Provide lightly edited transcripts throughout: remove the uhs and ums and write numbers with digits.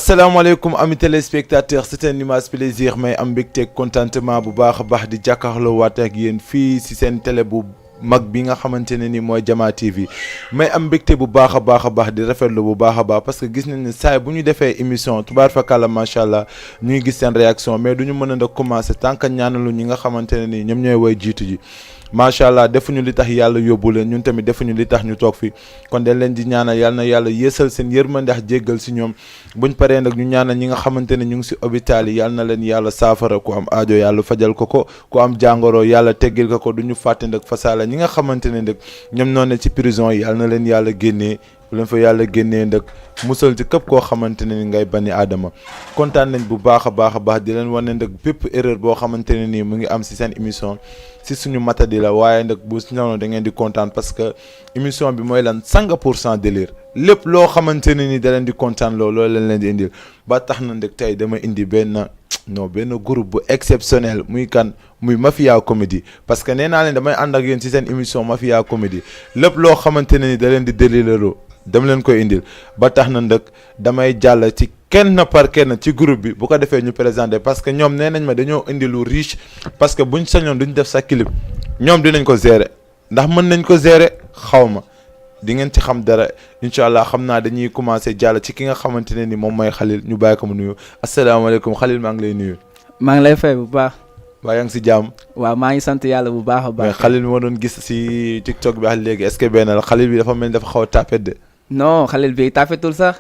asalaamaaleykum amis téléspectateurs c'est un immense plaisir mais am mbégte contentement bu baax a baax di jàkkaarloo waat ak yéen fii si seen télé bu mag bi nga xamante ne ni mooy Jama TV mais am mbégte bu baax a baax di rafetlu bu baax a baax parce que gis nañ ne saa bu ñu defee émission tubaar fakàlla macha allah ñuy gis seen réaction mais du ñu mën a nag commencer tant que ñaanalu ñi nga xamante ne ni ñoom ñooy woy jiitu ji. macha allah defuñu li tax yàlla yóbbu leen ñun tamit defuñu li tax ñu toog fi kon dañ leen di ñaanal yàlla na yàlla yéesal seen yërmande ndax jéggal si ñoom buñ paree nag ñu ñaanal ñi nga xamante ne ñu ngi si hôpital yi yàlla na leen yàlla saafara ku am aajo yàlla fajal ko ku am jàngoro yàlla teggil ko du ñu fàtte nag fasaala ñi nga xamante ne nag ñoom noonu ne ci prison yi yàlla na leen yàlla génnee bu leen fa yàlla génnee nag musal ci képp koo xamante ne ni ngay bani aadama kontaan nañ bu baax a baax di leen wane nag bépp erreur boo xamante ne nii mu ngi am si seen émission si suñu matadi la waaye nag bu si noonu da ngeen di kontaan parce que émission bi mooy lan 100% délire lépp loo xamante ne ni da leen di kontaan loolu leen di indil ba tax na nag tey dama indi benn groupe bu exceptionnel muy Mafia Comédie parce que nee naa leen damay ànd ak yéen si seen émission Mafia Comédie lépp loo xamante ne ni da leen di délireloo dama leen koy indil ba tax na nag damay jàll ci kenn par kenn ci groupe bi bu ko defee ñu présenté parce que ñoom nee nañ ma dañoo indi lu riche parce que buñ sañoon duñ def sa clip ñoom dinañ ko gérer ndax mën nañ ko gérer xaw ma di ngeen ci xam dara incha allah xam naa dañuy commencé jàll ci ki nga xamante ne ni moom mooy Khalil ñu bàyyi ko mu nuyu asalaamaaleykum Khalil maa ngi lay nuyu. maa ngi lay fay bu baax. waa yaa ngi si jàmm. waaw maa ngi sant yàlla bu baax a baax. mais Khalil moo doon gis si TikTok bi ak léegi est-ce que benn la Khalil bi dafa mel ni dafa xaw a tapet de. non Khalil bi tafetul sax.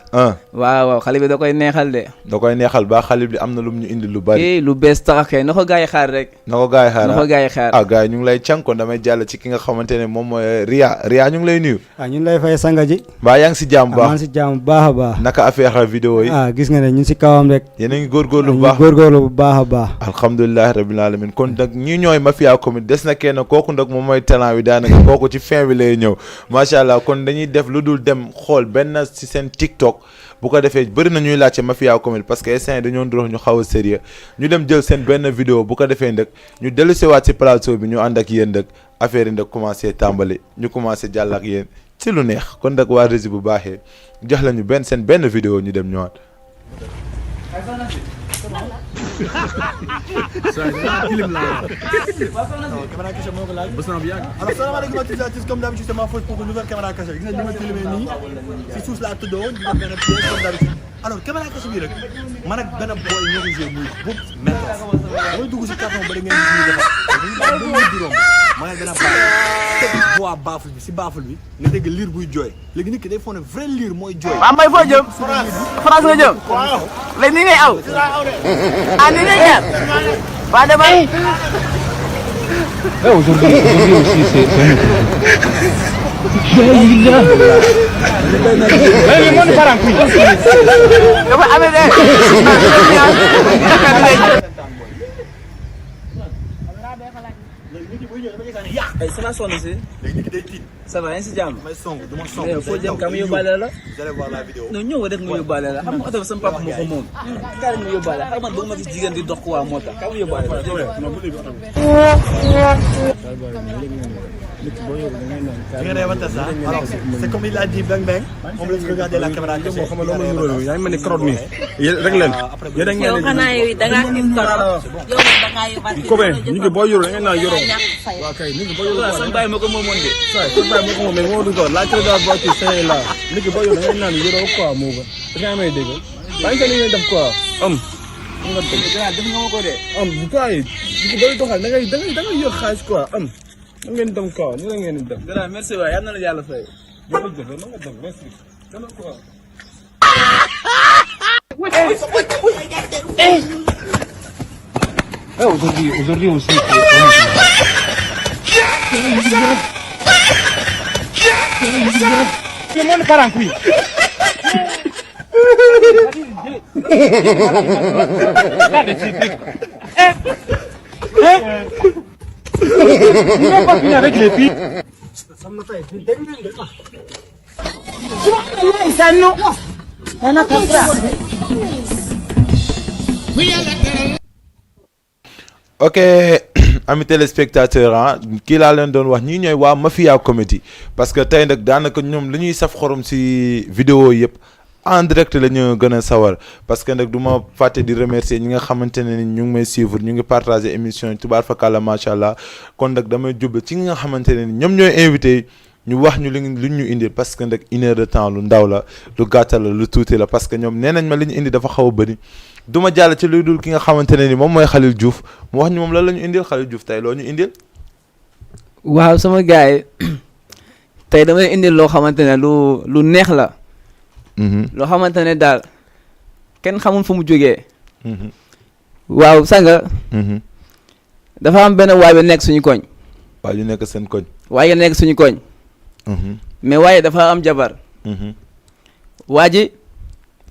waaw Khalil bi da koy neexal de. da koy neexal ba Khalil bi am na lu mu ñu indi lu bari. lu bees tax kay na ko gars yi xaar rek. na ko gars yi xaar gars yi ñu ngi lay cànkoon damay jàll ci ki nga xamante ne moom mooy Ria ñu ngi lay nuyu. ñu ngi lay fay sanga ji. mbaa yaa ngi si jàmm baax maa ngi si jàmm bu baax a baax. naka affaire vidéo yi. gis nga ne ñu si kawam rek. yéen a ngi góorgóorlu bu baax a baax. alhamdulilah rabbil alamin kon nag ñi ñooy Mafia Comédie des na kenn kooku nag moom mooy talent bi daanaka kooku ci fin bi lay ñëw macha allah kon dañuy def lu dul dem xool benn ci seen TikTok bu ko defee bëri na ñuy laajte Mafia Comédie parce que instant yi dañoo ndurox ñu xaw a sérieux ñu dem jël seen benn vidéo bu ko defee ndëk ñu dellu siwaat si plateau bi ñu ànd ak yéen ndëk affaire yi ndëk commencé tàmbali ñu commencé jàll ak yéen ci lu neex kon ndëk waa régie bu baaxee jox la ñu seen benn vidéo ñu dem ñëwaat. Alors salaamaaleykum à tous et à tous comme d'habitude c'est ma faute pour une nouvelle caméra cachée gis nga ni ma filmé nii si suuf laa tëddoon di def benn pièce comme d'habitude alors caméra cachée bi rek man ak benn boy ñoo ko joué muy Boub Mentos mooy dugg si carton ba da ngeen gis ñu defar dañuy juróom ma ne benn baax teg voix baaful bi si baaful bi nga dégg liir buy jooy léegi nit ki day foog ne vrai liir mooy jooy. waaw mbay foo jëm France nga jëm léegi ni ngay aw ni ngay jaar waa demal. Aujourd'hui aussi, c'est sama sonn si. léegi nit ki day tiit. ça va yaa ngi si jàmm. may song du ma song. foo jëm ka mu yóbbaale la. vous allez voir la vidéo. non ñëw rek mu yóbbaale la xam nga oto bi sama papa moo ko moom. kaa mu yóbbaale xam man bëgg ma gis jigéen di dox quoi moo tax ka mu yóbbaale la. Alors c'est comme il a dit Bang Bang. On laisse regarder la caméra. yaa ngi mel ni carotte mi rek leen yéen a ngi yow xanaa yow da ngaa indi carotte yow da ngaa yóbbaale. Kobe ñu ngi boo yoroo da ngeen naan yoroo waaw kay ñu ngi boo yoroo sama baay ma ko moomoon de. sama baay ma ko moom mais moo du ko la crédit voiture c'est là nit ki boo yoroo da ngeen naan yoroo quoi moo ko da nga may dégg bàyyi sa li ngeen def quoi nga def def nga ma ko de. bu quoi nit ki booy doxal da ngay yor xaalis quoi da ngeen dem quoi ni la ngeen di def. voilà merci waay yal na la yàlla fay. jërëjëf na nga dem merci dana quoi. Aujourd'hui aussi le monde part en couille. Tu vas pas finir avec les filles. ok amis téléspectateurs kii laa leen doon wax ñii ñooy waa Mafia Comédie parce que tey nag daanaka ñoom li ñuy saf xorom si vidéo yëpp en direct la ñu gën a sawar parce que nag du ma fàtte di remercier ñi nga xamante ne ni ñu ngi may suivre ñu ngi partager émission yi tubaar fakàlla macha allah kon nag damay jublu ci ñi nga xamante ne ni ñoom ñooy invité ñu wax ñu lu ñu indi parce que nag 1 heure de temps lu ndaw la lu gàttal la lu tuuti la parce que ñoom nee nañ ma li ñu indi dafa xaw a bëri du ma jàll ci luy dul ki nga xamante ne ni moom mooy Khalil Diouf mu wax ñu moom lan la ñu indil Khalil Diouf tey loo ñu indil. waaw sama gars yi tey damay indil loo xamante ne lu neex la. loo xamante ne daal kenn xamul fu mu jógee. waaw sanga dafa am benn waay bi nekk suñu koñ. waa yu nekk seen koñ. waaye nekk suñu koñ. mais waaye dafa am jabar. waa ji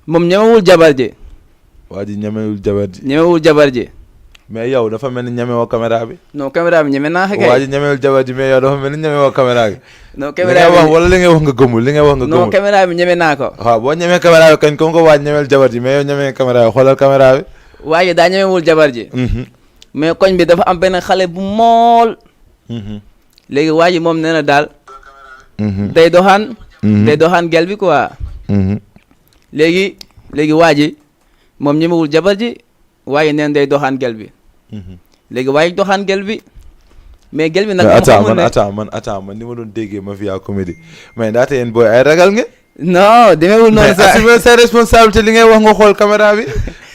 moom ñemewul jabar ji. waa ji ñemewul jabar ji. ñemewul jabar ji. mais yow dafa mel ni ñemewoo caméra bi. non caméra bi ñeme naa xëy. waa ji ñemewul jabar ji mais yow dafa mel ni ñemewoo caméra bi. non caméra bi li nga wax wala li nga wax nga gëmul li nga wax nga gëmul. non caméra bi ñeme naa ko. waaw boo ñemee caméra bi kañ comme ko waa ji ñemewul jabar ji mais yow ñemee caméra bi xoolal caméra bi. waa ji daa ñemewul jabar ji. mais koñ bi dafa am benn xale bu mool. léegi waa ji moom nee na daal. day doxaan. day doxaan gel bi quoi. léegi waa ji moom ñemewul jabar ji waaye neen day doxaan gel bi. léegi waaye doxaan gel bi mais gel bi nag. attends man ni ma doon déggee Mafia Comédie mais daata yéen booy ay ragal nga. non demeewul noonu sax mais assumer sa responsabilité li ngay wax nga xool caméra bi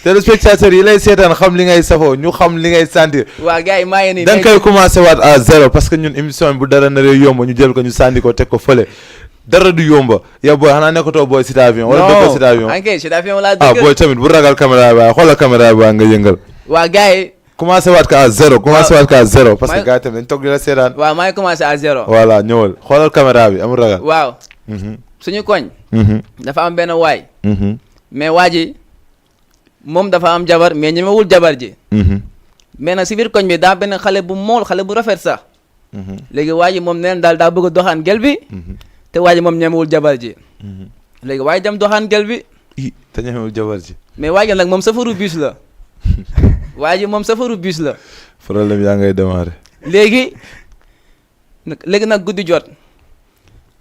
téléspectateurs yi lay seetaan xam li ngay safoo ñu xam li ngay sentir. waa gars yi maa ngi nii da nga koy commencé waat à zéro parce que ñun émission bu dara naree yomb ñu jël ko ñu sànni ko teg ko fële dara du yomba yow booy xanaa nekkatoo booy Cité Avion wala dëkkoo Cité Avion. non ok Cité Avion laa dëgg. booy tamit bu ragal caméra bi waaye xoolal caméra bi waa nga yëngal. waa gars yi. commencé waat ko à zéro parce que gars yi tamit dañ toog di la seetaan. waaw maa ngi commencé à zéro. voilà ñëwal xoolal caméra bi amul ragal. waaw. suñu koñ. dafa am benn waay. mais waa ji moom dafa am jabar mais ñemewul jabar ji. mais nag si biir koñ bi daa benn xale bu mool xale bu rafet sax. léegi waa ji moom neen daal daa bëgg a doxaan gel bi. te waa ji moom ñemewul jabar ji. léegi waa ji dem doxaan gel bi. te ñemewul jabar ji. mais waa ji nag moom safaru bus la. waa ji moom safaru bus la. problème yaa ngay démarrer. léegi nag guddi jot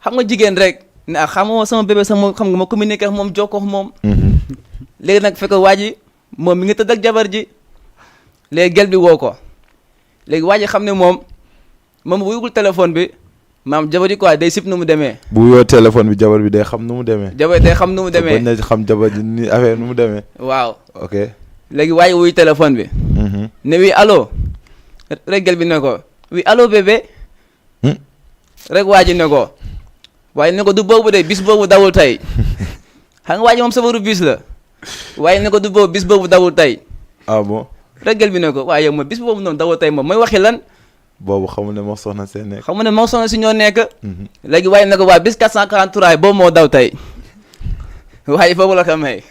xam nga jigéen rek ne xam nga sama bébé sama xam nga ma communiqué ak moom jokkoo ak moom. léegi nag fekk waa ji moom mi ngi tëdd ak jabar ji léegi gel bi woo ko léegi waa ji xam ne moom bu yugul téléphone bi maam jabar ji quoi day sip nu mu demee. bu yoo téléphone bi jabar bi day xam nu mu demee. jabar day xam nu mu demee bañ na xam jabar ji ni affaire nu mu demee. waaw ok. léegi waa ji wuy téléphone bi. ne oui allo rek gel bi ne ko oui allo bébé. rek waa ji ne ko waaye ne ko du boobu de bis boobu dawul tey xam nga waa ji moom safaru bis la waaye ne ko du boobu bis boobu dawul tey. ah bon. rek gel bi ne ko waaye yow ma bis boobu noonu dawul tey moom mooy waxi lan. boobu xamul ne moo soxna see nekk. xamul ne moo soxna si ñoo nekk. léegi waaye ne ko waa bis 443 boobu moo daw tey waaye foofu la ko may.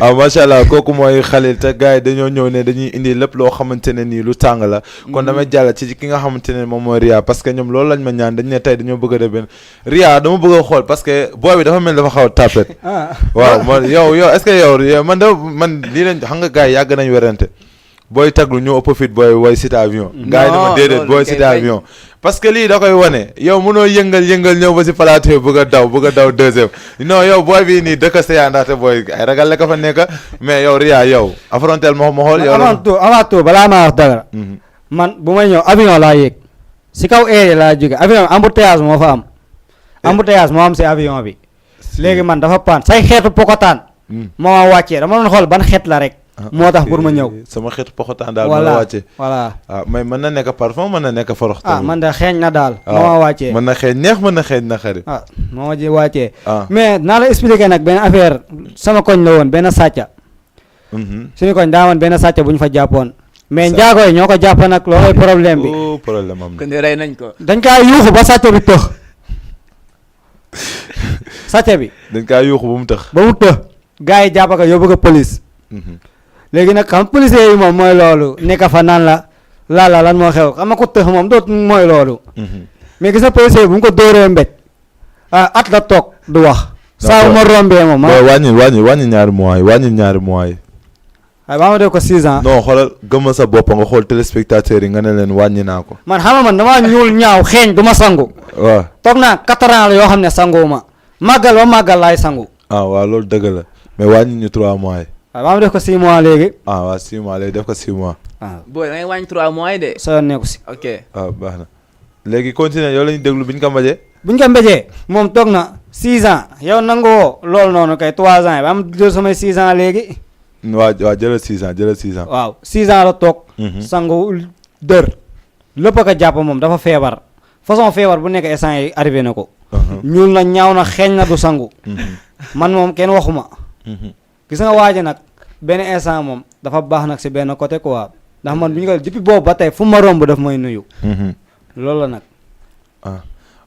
ah macha allah kooku mooy Khalil te gars yi dañoo ñëw ne dañuy indi lépp loo xamante ne nii lu tàng la. kon damay jàll ci ki nga xamante ne moom mooy Ria parce que ñoom loolu lañ ma ñaan dañ ne tey dañoo bëgg a def benn Ria dama bëgg a xool parce que booy bi dafa mel dafa xaw a tapet. waaw man yow est-ce que yow man lii lañ xam nga gars yi yàgg nañ werante booy taglu ñoo ëpp fit booy woy Cité Avion. gars yi dama déedéet booy Cité Avion. parce que lii da koy wane yow mënoo yëngal ñëw ba si plateau bëgg a daw deuxième non yow booy bii nii dëkk Seya ndaxte booy ay ragal la ka fa nekk mais yow Ria yow affrontel ma xool. yow avant tout balaa maa wax dara. man bu may ñëw avion laa yéeg si kaw air laa jóge avion embouteillage moo fa am. embouteillage moo am si avion bi. léegi man dafa paan say xeetu pokotaan. moo ma wàccee dama doon xool ban xeet la rek. moo tax pour ma ñëw sama xeetu pokotaan daal moo la wàccee. voilà mais mën na nekk parfum mën na nekk forox. man de xeeñ na daal. moo ma wàccee mën na xeeñ neex mën na xeeñ na xarit. moo ma ji wàccee. mais naa la expliquer nag benn affaire sama koñ la woon benn sàcca. suñu koñ daa woon benn sàcca bu ñu fa jàppoon. mais njaago yi ñoo ko jàpp nag loolooy problème bi. problème am kon rey nañ ko. dañ kaa yuuxu ba sàcca bi tëx. sàcca bi. dañ kaa yuuxu ba mu tëx. ba mu tëx gars yi jàpp ko yóbbu ko police. léegi nag xam policier yi moom mooy loolu nekk fa naan la lan moo xew xam nga ko tëx moom doot mooy loolu. mais gis nga policier bu mu ko dóoree mbéj at la toog du wax. saa ma rombee moom. wàññi ñaari mois yi wàññi ñaari mois yi. waaye ba ma def ko 6 ans. non xoolal gëmma sa bopp nga xool téléspectateurs yi nga ne leen wàññi naa ko. man xam nga man damaa ñuul ñaaw xeeñ du ma sangu. waaw toog naa 4 ans la yoo xam ne sanguwuma màggal ba màggal laay sangu. ah waaw loolu dëgg la mais wàññi ñu 3 mois yi. waaw ba ma def ko 6 mois léegi. ah waaw 6 mois léegi def ko 6 mois. waaw booy da ngay wàññi 3 mois yi de. soo yoon nekku si. ok waaw baax na léegi continuer yow la ñu déglu bi ñu ko mbajee. buñ ko mbéjee moom toog na 6 ans yow nangoo loolu noonu kay 3 ans yi ba am jël samay 6 ans léegi. waaw jëlal 6 ans jëlal 6 ans. waaw 6 ans la toog. sangu dër lépp a ko jàpp moom dafa feebar façon feebar bu nekk instant yi arrivé na ko. ñuul na ñaaw na xeeñ na du sangu. man moom kenn waxuma. gis nga waaji nag benn instant moom dafa baax nag si benn côté quoi ndax man bi ñu ko depuis boobu ba tey fu ma romb daf may nuyu. loolu la nag. ah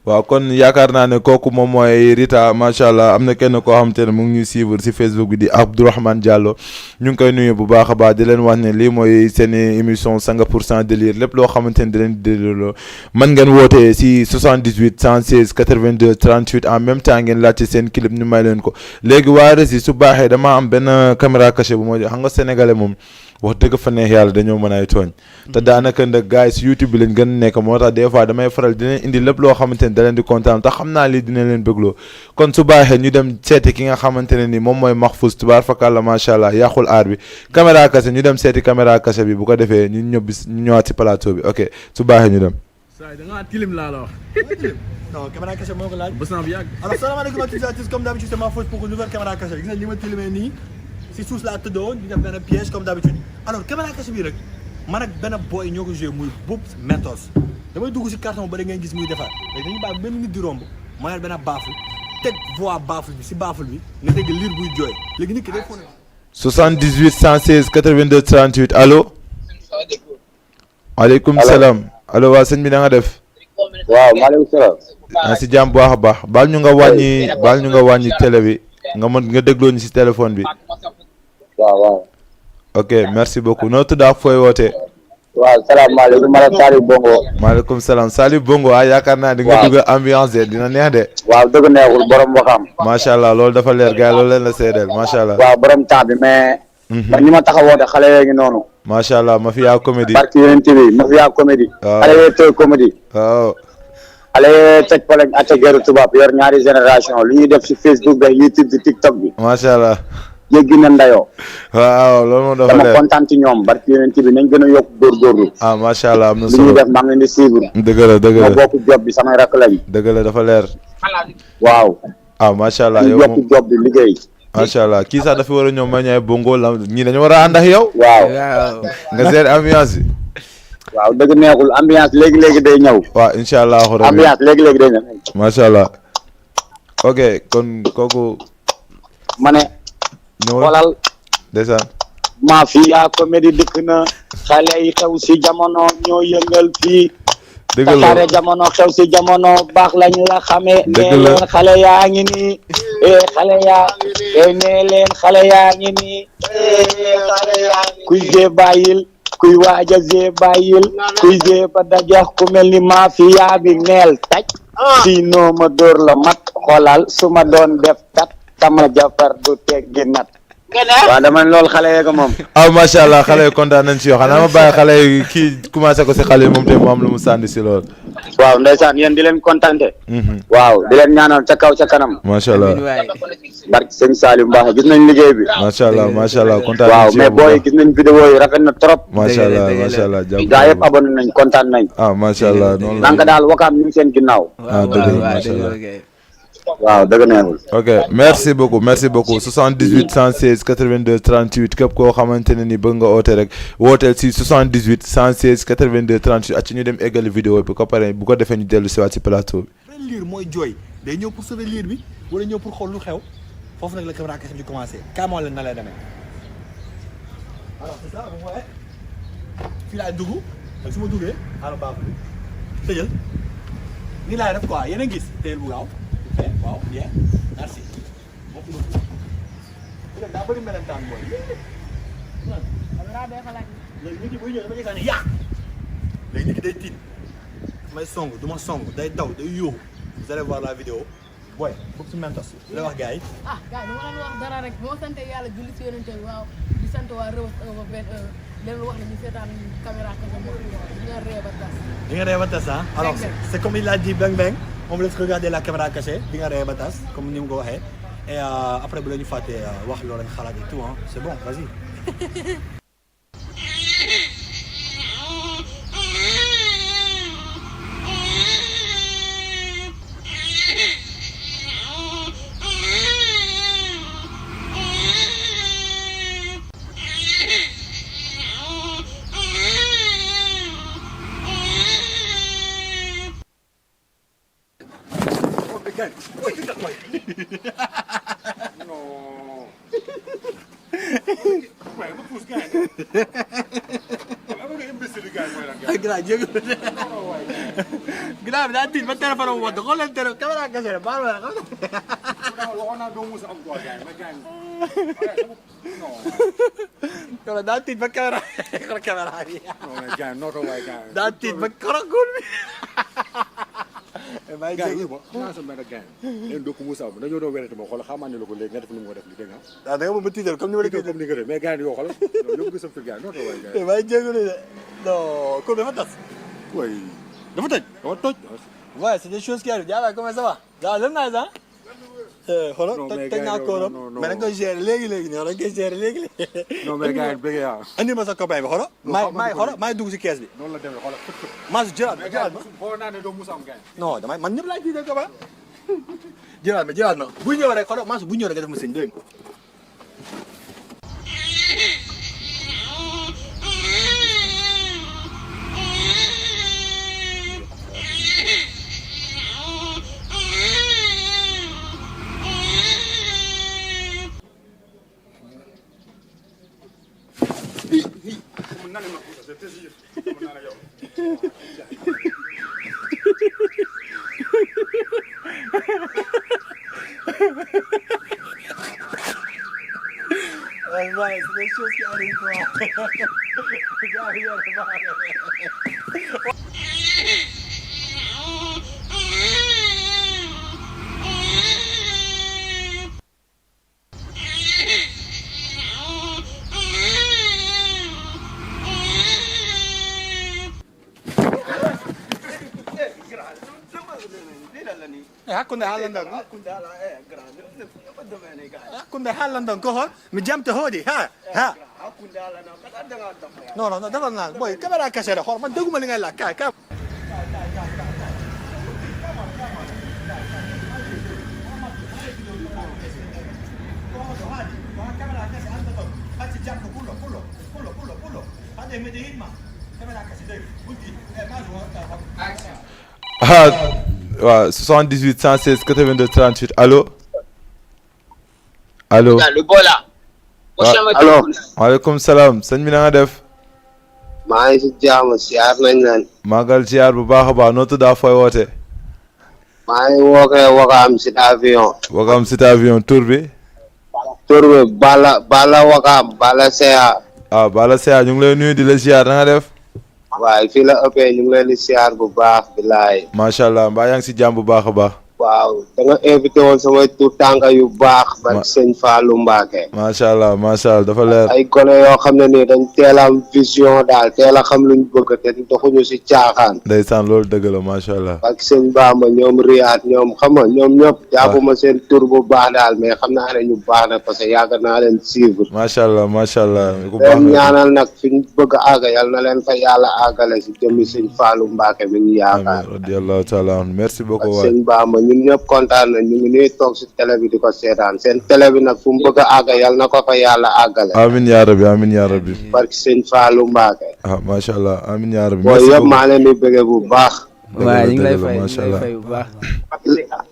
waaw kon yaakaar naa ne kooku moom mooy Rita macha allah am na kenn koo xamante ne mu ngi ñuy suivre si Facebook bi di Abdourahmane Diallo ñu ngi koy nuyu bu baax a baax di leen wax ne lii mooy seen émission 100% délire lépp loo xamante ne di leen délire mën ngeen woote si 78 116 82 38 en même temps ngeen laajte seen clip ñu may leen ko léegi waa Rési su baaxee dama am benn caméra cachée bu moo xam nga sénégalais moom. wax dëgg fa neex yàlla dañoo mën ay tooñ te daanaka nag gars yi si YouTube bi lañ gën a nekk moo tax des fois damay faral di leen indi lépp loo xamante ne da leen di kontaan te xam naa lii dina leen bëggloo kon su baaxee ñu dem seeti ki nga xamante ne ni moom mooy Mahfouz tubaar fakàlla macha allah yàqul aar bi caméra kase ñu dem seeti caméra kase bi bu ko defee ñu ñëwaat si plateau bi ok su baaxee ñu dem. saa da ngaa tilim laa la wax. non caméra cachée moo ko laaj. bës naa bu yàgg. alors salaamaaleykum utilisateur comme d'habitude c'est Mahfouz pour une nouvelle caméra cachée gis nga ni ma tilimee nii si suuf laa tëddoon ñu def benn piège comme d'habitude alors caméra cachée bii rek man ak benn boy ñoo ko joué muy Boubs Mentos damay dugg si carton ba da ngeen gis muy defar léegi dañuy bàyyi benn nit di romb ma yor benn baaful teg voix baaful bi si baaful bi nga dégg liir buy jooy léegi nit ki day fone 78 116 82 38 allo. waaleykum salaam. allo waa sëñ bi na nga def. waaw maaleykum salaam. ah si jàmm bu baax a baax baal ñu nga wàññi télé bi nga mën nga dégloo ñu si téléphone bi. waaw. ok merci beaucoup noo tudd ak fooy wootee. waaw salaamaaleykum man Salif Bongo. maaleykum salaam Salif Bongo yaakaar naa di nga dugg ambiance de dina neex de. waaw dëgg neexul borom waxam. macha allah loolu dafa leer gars yi loolu leen la seedeel macha allah. waaw borom temps bi mais. man ñi ma tax a woote xale yee ngi noonu. macha allah Mafia comédie. barki yeneen TV Mafia comédie. waaw xale yee tëj comédie. waaw. xale yee tëj paleñ atte geru tubaab yor ñaari génération lu ñuy def si Facebook bi YouTube bi TikTok bi. macha allah. jéggi na ndayoo. waaw loolu moom dafa leer dama kontaan ci ñoom barki yeneen TV nañ gën a yokk góorgóorlu. ah macha allah am na lu solo ñuy def maa ngi leen di suivre. dëgg la dëgg la ma bokk job bi samay rakk lañ. dëgg la dafa leer. waaw. ah macha allah yow yokk moom job bi liggéey. macha allah kii sax dafa war a ñëw ma ñëwee bongo la ñii dañu war a ànd ak yow. waaw. nga seet ambiance bi. waaw dëgg neexul ambiance léegi-léegi day ñëw. waaw incha allah. ambiance léegi-léegi day ñëw. macha allah. ok kon kooku. ma ne. ñëwal xoolal. ndeysaan. Mafia comédie dikk na. xale yi xew si jamono ñoo yëngal fii. dëgg la tasaare jamono xew si jamono baax lañ la xamee. dëgg la nee leen xale yaa ngi nii. xale yaa. nee leen xale yaa ngi nii. kuy jee bàyyil. kuy waaj a jee bàyyil. kuy jee ba dajeex ku mel ni Mafia bi neel taj. sinon ma dóor la mat xoolal su ma doon def tat sama jafar du teggi nat. waaw dama ne loolu xale yeeg moom. ah macha allah xale yi kontaan nañ si yow xanaa ma bàyyi xale yi kii commencé ko si xale yi moom te mu am lu mu sànni si loolu. waaw ndeysaan yéen di leen kontante. waaw di leen ñaanal ca kaw ca kanam. macha allah barke sëñ Salim Mbaxe gis nañ liggéey bi. macha allah kontaan nañ waaw si mais yow bu booy baax. gis nañ vidéo yi rafet na trop. macha allah jàpp gaa yëpp abonné nañ kontaan nañ. ah macha allah noonu la. nanka daal wakaam ñu ngi seen ginnaaw. ah dëgg la macha allah. waaw dëgg neexul. ok merci beaucoup 78 116 82 38 képp koo xamante ne ni bëgg nga oote rek wooteel si 78 116 82 38 ak ci ñu dem eggali vidéo bi ko pare bu ko defee ñu dellu si waat si plateau bi. benn liir mooy jooy day ñëw pour sauver liir bi wala ñëw pour xool lu xew foofu nag la caméra cachée bi commencé kaamoo leen na lay demee alors c'est ça vous voyez fii laay dugg ak su ma duggee alors baaxul tëjal nii laay def quoi yéen a gis tëjal bu gaaw waaw bien merci merci beaucoup peut-être daa bëri melentaan booy léegi nit ki buy ñëw dama gis ne yaa léegi nit ki day tiit may song du ma song day daw day yuuxu vous allez voir la vidéo booy Boubs Mentos la wax gars yi ah gars yi dama leen wax dara rek moo sant yàlla julli si yonente bi waaw di sant waa Reubeuss 1 leen wax ne ñu seetaan caméra kese moom di nga ree ba tas di nga ree ba tas ah alors c'est comme il a dit Beng Beng on vous laisse regarder la caméra cachée di nga ree ba tas comme ni mu ko waxee Et après, bu la ñu fàtte wax loo leen xalaat et tout, hein. C'est bon, vas-y. Gannaaw jéego gannaaw bi daa tiit ba téléphone am woote xool leen téléphone caméra kese la baal ma xam nga daa tiit ba caméra xool caméra bi daa tiit ba korogul bi maa ngi jéego naa sa benn gain leen doo ko Moussa dañoo doon wérete ma xool xamaa ne la ko léegi nga def ni mu ko def li dégg nga da nga ma tiital comme ni ma la comme ni nga def mais gain yoo xool yóbbu ko sa fi gain noo ko waay gain maa ngi jéego de non comme dafa tas way dafa tëj dafa toj ouais c'est des choses qui arrivent Diarra comment ça va daa lépp naa sax xoolal tëj naa kóoram mais da nga koy gérer léegi nii da nga koy gérer léegi non mais gain bëgg yaa andi ma sa copain bi xoolal maa ngi dugg si kees bi noonu la demee xool maa si jëlaat ma foo naa ne doo Moussa am gain non damay man ñëpp laay tiital copain jëlaat ma bu ñëw rek xoolal maa bu ñëw rek nga def ma sëñ dégg nga Ouais, c'est des choses qui arrivent quoi. Hakkunde haalandan hakkunde haalandan ko hon mi jamta hoodi ha non defal naa boy caméra cachée la xool man dégguma li ngay laaj kaay waaw 78 116 82 38 allo allo allo waaleykum salaam sëñ bi na nga def maa ngi si jaamu siyaar nañ leen maagal siyaar bu baax a baax noo tudd fooy woote maa ngi wookee Wakaam Cité Avion Wakaam Cité Avion tur bi Bala Wakaam Bala Seya Bala Seya ñu ngi lay nuyu di la siyaar na nga def waaye fii la ëppee ñu ngi leen di siyaar bu baax bilaay macha allah mbaa yaa ngi si jàmm bu baax a baax waaw da nga invité woon samay tur tànka yu baax ba sëñ Fallou Mbacké macha allah dafa leer ay gone yoo xam ne nii dañ teel a am vision daal teel a xam luñ bëgg te doxuñu si caaxaan ndeysaan loolu dëgg la macha allah ak sëñ Bamba ñoom Riyad ñoom xam nga ñoom ñëpp jàppuma seen tur bu baax daal mais xam naa ne ñu baax na parce que yàgg naa leen suivre macha allah leen ñaanal nag fi ñu bëgg a àgg yal na leen fa yàlla àggale si jëmmi sëñ Fallou Mbacké mi ñu yaakaar radiyallahu taala merci beaucoup waay sëñ Bamba ñun ñëpp kontaan na ñu ngi nii toog si télé bi di ko seetaan seen télé bi nag fu mu bëgg a àgg yal na ko fa yàlla àggale amiin yaa rabbi barki sëñ Fallou Mbacké macha allah amiin yaa rabbi booy yëpp maa leen di bëgg bu baax waaw ñu ngi lay fay bu baax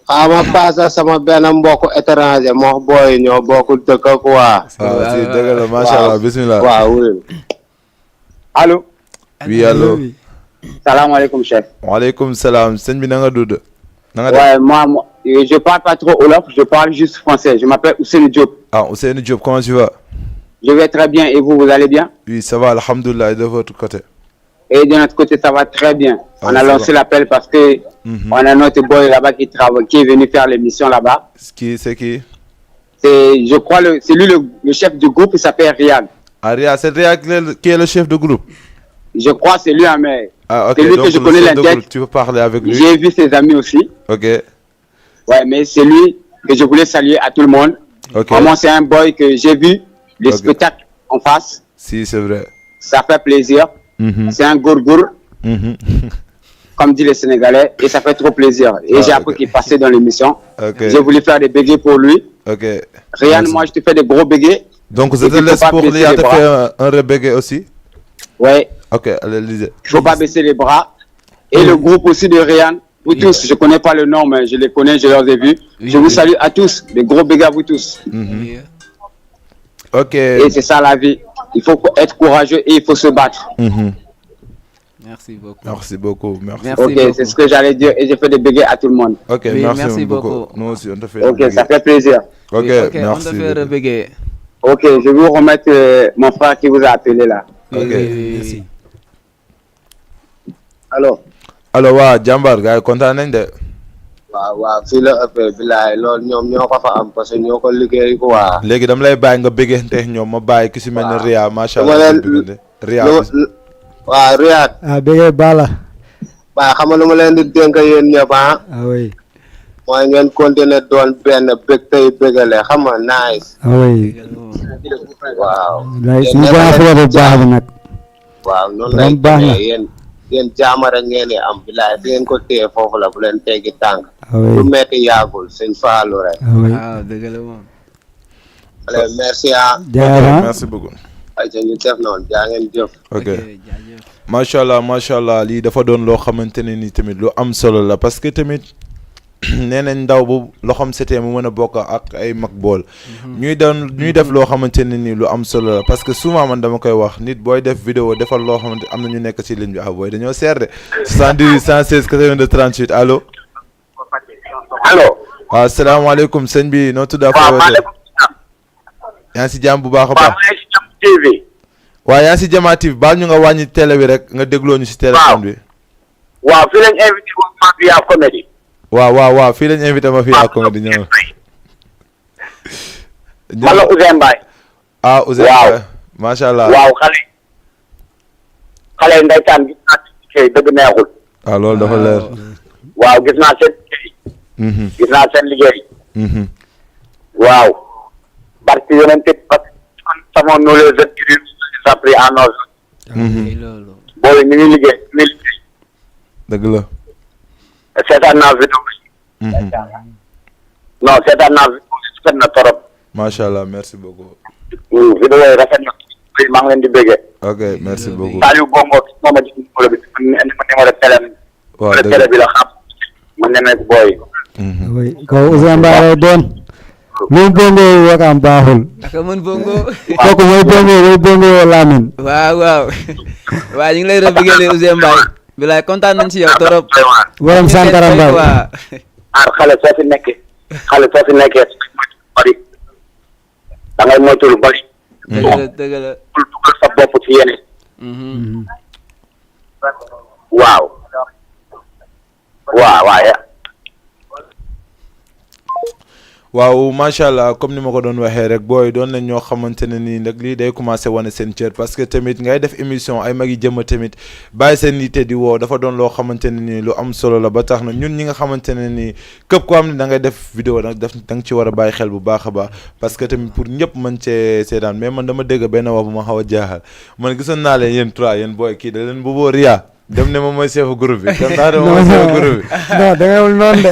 xaama paasa sama benn mbokk étranger moo booy ñoo bokk dëkk quoi waaw si dëgg la macha allah bismillah waaw allo oui allo salaamaaleykum chef waaleykum salaam sëñ bi na nga dudd ouais, moi, je parle pas trop Wolof, je parle juste français. Je m'appelle Ousseynou Diop. Ousseynou Diop, comment tu vas? Je vais très bien. Et vous allez bien? Oui, ça va, alhamdoulilah. Et de votre côté? Et de notre côté, ça va très bien. On a lancé l'appel parce que on a notre boy là-bas qui est venu faire l'émission là-bas. C'est qui? Je crois, c'est lui le chef du groupe, il s'appelle Riyad. Riyad, c'est Riyad qui est le chef de groupe? Je crois c'est lui, mais ok, c'est lui que je connais la tête. Tu peux parler avec lui? J'ai vu ses amis aussi. Ok. Ouais, mais c'est lui que je voulais saluer à tout le monde. Ok. Vraiment, c'est un boy que j'ai vu les spectacles en face. Si, c'est vrai. Ça fait plaisir. C'est un gourgour, comme dit les Sénégalais, et ça fait trop plaisir. Et j'ai appris qu'il passait dans l'émission. J'ai voulu faire des bégayes pour lui. Ryan, moi, je te fais des gros bégayes. Donc, je te laisse pour Léa te faire un rebégay aussi. Ouais. Ok, allez, lisez. Il ne faut pas baisser les bras. Et le groupe aussi de Ryan, vous tous, je ne connais pas le nom, mais je les connais, je les ai vus. Je vous salue à tous, des gros bégayes à vous tous. Ok. Et c'est ça la vie. Il faut être courageux et il faut se battre. Merci beaucoup. Merci beaucoup. Merci. Ok, c'est ce que j'allais dire et j'ai fait des bégayes à tout le monde. Ok, Oui, merci beaucoup. beaucoup. Nous aussi, on te fait Ok, ça fait plaisir. Ok, Ok, merci. on te fait rebéguer. Ok, je vais vous remettre mon frère qui vous a appelé là. Ok. Merci. Allo. allo waa jàmbaar gars yi kontaan nañ de. waaw fii la ëppee bilaay loolu ñoom ñoo ko fa am parce que ñoo ko liggéey ko waa. léegi dama lay bàyyi nga bëggante ñoom ma bàyyi ki si mel ne Ria macha dama allah. leen Ria waaw Riyad. bégee bala. waaw xam nga lu ma leen di dénk yéen ñëpp ah. oui. mooy ngeen continuer doon benn bég tey bégale xam nga nice. oui. waaw. suñu baax bu baax bi nag. waaw noonu lay demee yéen jaama rek ngeen di am bilaay fi ngeen ko téye foofu la bu leen teggi tànk. lu metti yaagul sëñ Fallou rek. waaw dëgg la moom. allez merci ah. jaajëf merci beaucoup. ayca ñu def noonu jaa ngeen jëf. ok macha allah lii dafa doon loo xamante ne ni tamit lu am solo la parce que tamit nee nañ ndaw bu loxoom setee mu mën a bokk ak ay mag bool. ñuy def loo xamante ne ni lu am solo la parce que souvent man dama koy wax nit booy def vidéo defal loo xamante am na ñu nekk ci ligne bi booy dañoo seer de 78 116 82 38 allo. allo. waaw salaamaaleykum sëñ bi noo tudd ak. waaw maaleykum salaam. yaa ngi si jàmm bu baax a baax. waaw maa ngi si Jam TV. waaw yaa ngi si Jama TV baal ñu nga wàññi télé bi rek nga dégloo ñu si téléphone bi. waaw fii lañ invité woon Mafia Comedy. waaw fii lañ invité Mafia Comedy ñëw. man la Ousseyn Mbaye. ah Ousseyn Mbaye macha allah. waaw xale yi ndeysaan gis naa seen liggéey dëgg neexul. waaw loolu dafa leer. waaw gis naa seen liggéey. gis naa seen liggéey. waaw. barke yeneen tëj parce que kon sama nous les jeunes qui nous appris en nos. boobu ñu ngi liggéey. dëgg la. seetaan naa vidéo yi. non seetaan naa vidéo yi rafet na torop. macha allah merci beaucoup. vidéo yi rafet na maa ngi leen di bëggee. ok merci beaucoup. Saliou Bongo moom a ji numéro bi ma numéro télé. waaw numéro télé bi la xam. man ne nag booy. oui ko Ousseyn Mbaye lay doon. lu bongo wakam baaxul. aka mën bongo. kooku mooy bongo Lamine. waaw waaw ñu ngi lay rebéguer Ousseyn Mbaye. bilaay kontaan nañ ci yow torop. borom Sankara Mbaye. xale soo fi nekkee bari da ngay moytu lu bari. dëgg la. bul dugal sa bopp ci yeneen. waaw waaw macha allah comme ni ma ko doon waxee rek booy doon nañ ñoo xamante ne nii nag lii day commencé wane seen cër parce que tamit ngay def émission ay mag yi jëmm tamit bàyyi seen yitte di woo dafa doon loo xamante ne nii lu am solo la ba tax na ñun ñi nga xamante ne nii képp koo xam ne da ngay def vidéo nag da nga ci war a bàyyi xel bu baax a baax parce que tamit pour ñëpp mën cee seetaan mais man dama dégg benn wax bu ma xaw a jaaxal man gisoon naa leen yéen trois yéen booy kii da leen bu boo Ria dem ne moom mooy chef groupe bi dem naa ne moom mooy chef groupe bi. non dangayul noonu de.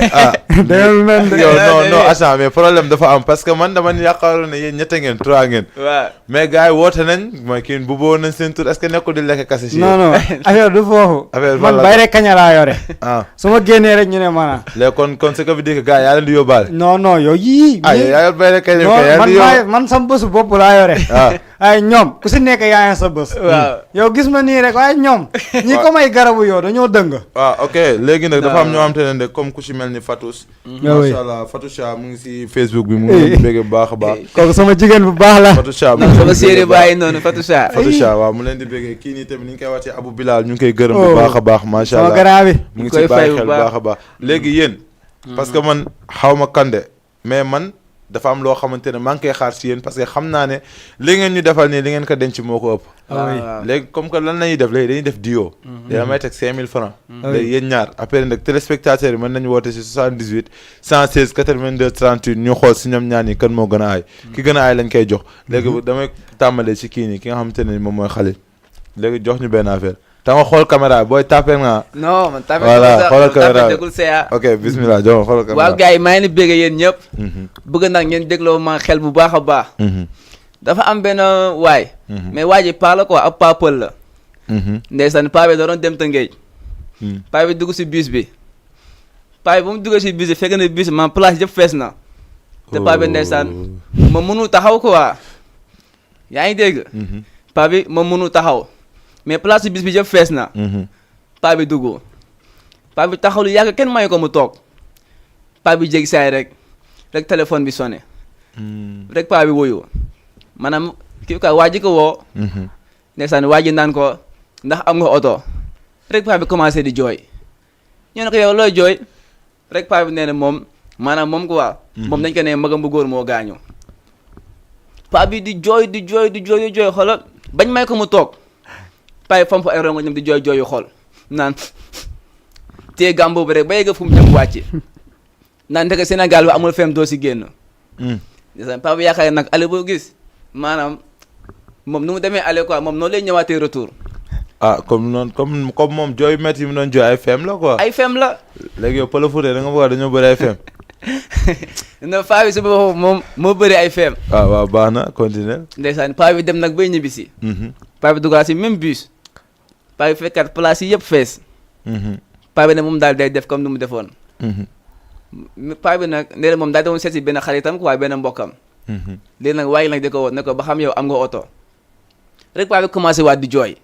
dangayul noonu de. yow non Assane mais problème dafa am parce que man dama yaakaaroon ne yéen ñette ngeen trois ngeen. waaw mais gars yi woote nañ mooy kii bu boo nañ seen tur est-ce que nekkul di lekk kase si. non affaire du foofu. affaire man bay rek kaña laa yore. su ma génnee rek ñu ne maanaam. léegi kon ce que veut dire que gars yaa leen di yóbbaale. non yow yii. yaa yor bay rek kaña yaa non man sama bésu bopp laa yore. ay ñoom ku si nekk yaa ngi sa bés. waaw yow gis ma nii rek waaye ñoom. ñi ko may garabu yow dañoo dëng. waaw ok léegi nag dafa am ñoo xam te ne comme ku ci mel ni Fatous. macha allah Fatoucha mu ngi si Facebook bi mu ngi bëgg bu baax a baax. kooku sama jigéen bu baax la. Fatoucha sama séeréer bàyyi noonu Fatoucha waaw mu leen di bëggee kii nii tamit ni ñu koy waxee Abou Bilal ñu ngi koy gërëm bu baax a baax macha allah sama grand bi mu ngi si bàyyi xel bu baax a baax léegi yéen parce que man xaw ma Kande mais man dafa am loo xamante ne maa ngi koy xaar si yéen parce que xam naa ne li ngeen ñu defal nii li ngeen ko denc moo ko ëpp. waaw léegi comme que lan lañuy def léegi dañuy def duo. léegi damay teg 5000 francs. léegi yéen ñaar après nag téléspectateurs yi mën nañu woote si 78 116 82 38 ñu xool si ñoom ñaar ñi kan moo gën a aay. ki gën a aay lañ koy jox. léegi damay tàmbalee si kii nii ki nga xamante ne moom mooy Khalil léegi jox ñu benn affaire. te nga xool caméra booy tapé nga. non man tapé voilà xoolal caméra dégul CA. ok bismillah jox xoolal caméra. waaw gars yi maa ngi leen di bégg yéen ñëpp. bëgg nag ngeen dégloo ma xel bu baax a baax. dafa am benn waay. mais waa ji paa la quoi ab paa pël la. ndeysaan paa bi da doon dem Tëngéej. paa bi dugg si bus bi. paa bi bu mu duggee si bus bi fekk na bus man place yëpp fees na. te paa bi ndeysaan ma mënu taxaw quoi. yaa ngi dégg. paa bi ma mënu taxaw. mais place bis bi yëpp fees na. paa bi dugg. paa bi taxaw lu yàgg kenn mayu ko mu toog. paa bi jéggi saay rek téléphone bi sonné. rek paa bi wuyu. maanaam kii quoi waa ji ko woo. ndeysaan waa ji naan ko ndax am nga oto. rek paa bi commencé di jooy. ñu ne ko yow looy jooy. rek paa bi nee na moom maanaam moom quoi. moom dañ ko ne magam bu góor moo gaañu. paa bi di jooy di jooy di jooy di jooy xoolal bañ may ko mu toog. paa yi fomp ay rongo ñoom di jooy jooyu xool naan téye gàm boobu rek ba yegg fu mu jëm wàcc naan ndeke Sénégal bi amul fem doo si génn. paa bi yaakaar nag ale boo gis maanaam moom nu mu demee ale quoi moom noonu lay ñëwaatee retour. ah comme noonu comme moom jooy métti yi mu doon jooy ay fem la quoi. ay fem la. léegi yow Pël Fuuta da nga bëgg dañoo bëri ay fem. non paa bi si boppam moom moo bëri ay fem. waaw baax na continuer. ndeysaan paa bi dem nag bay ñibbisi. paa bi duggaat si même bus. paa bi fekkaat place yi yëpp fees. paa bi ne moom daal day def comme ni mu defoon. paa bi nag nee na moom daal demoon seet si benn xaritam quoi benn mbokkam. léegi nag waaye nag di ko woo ne ko ba xam yow am nga oto. rek paa bi commencé waat di jooy.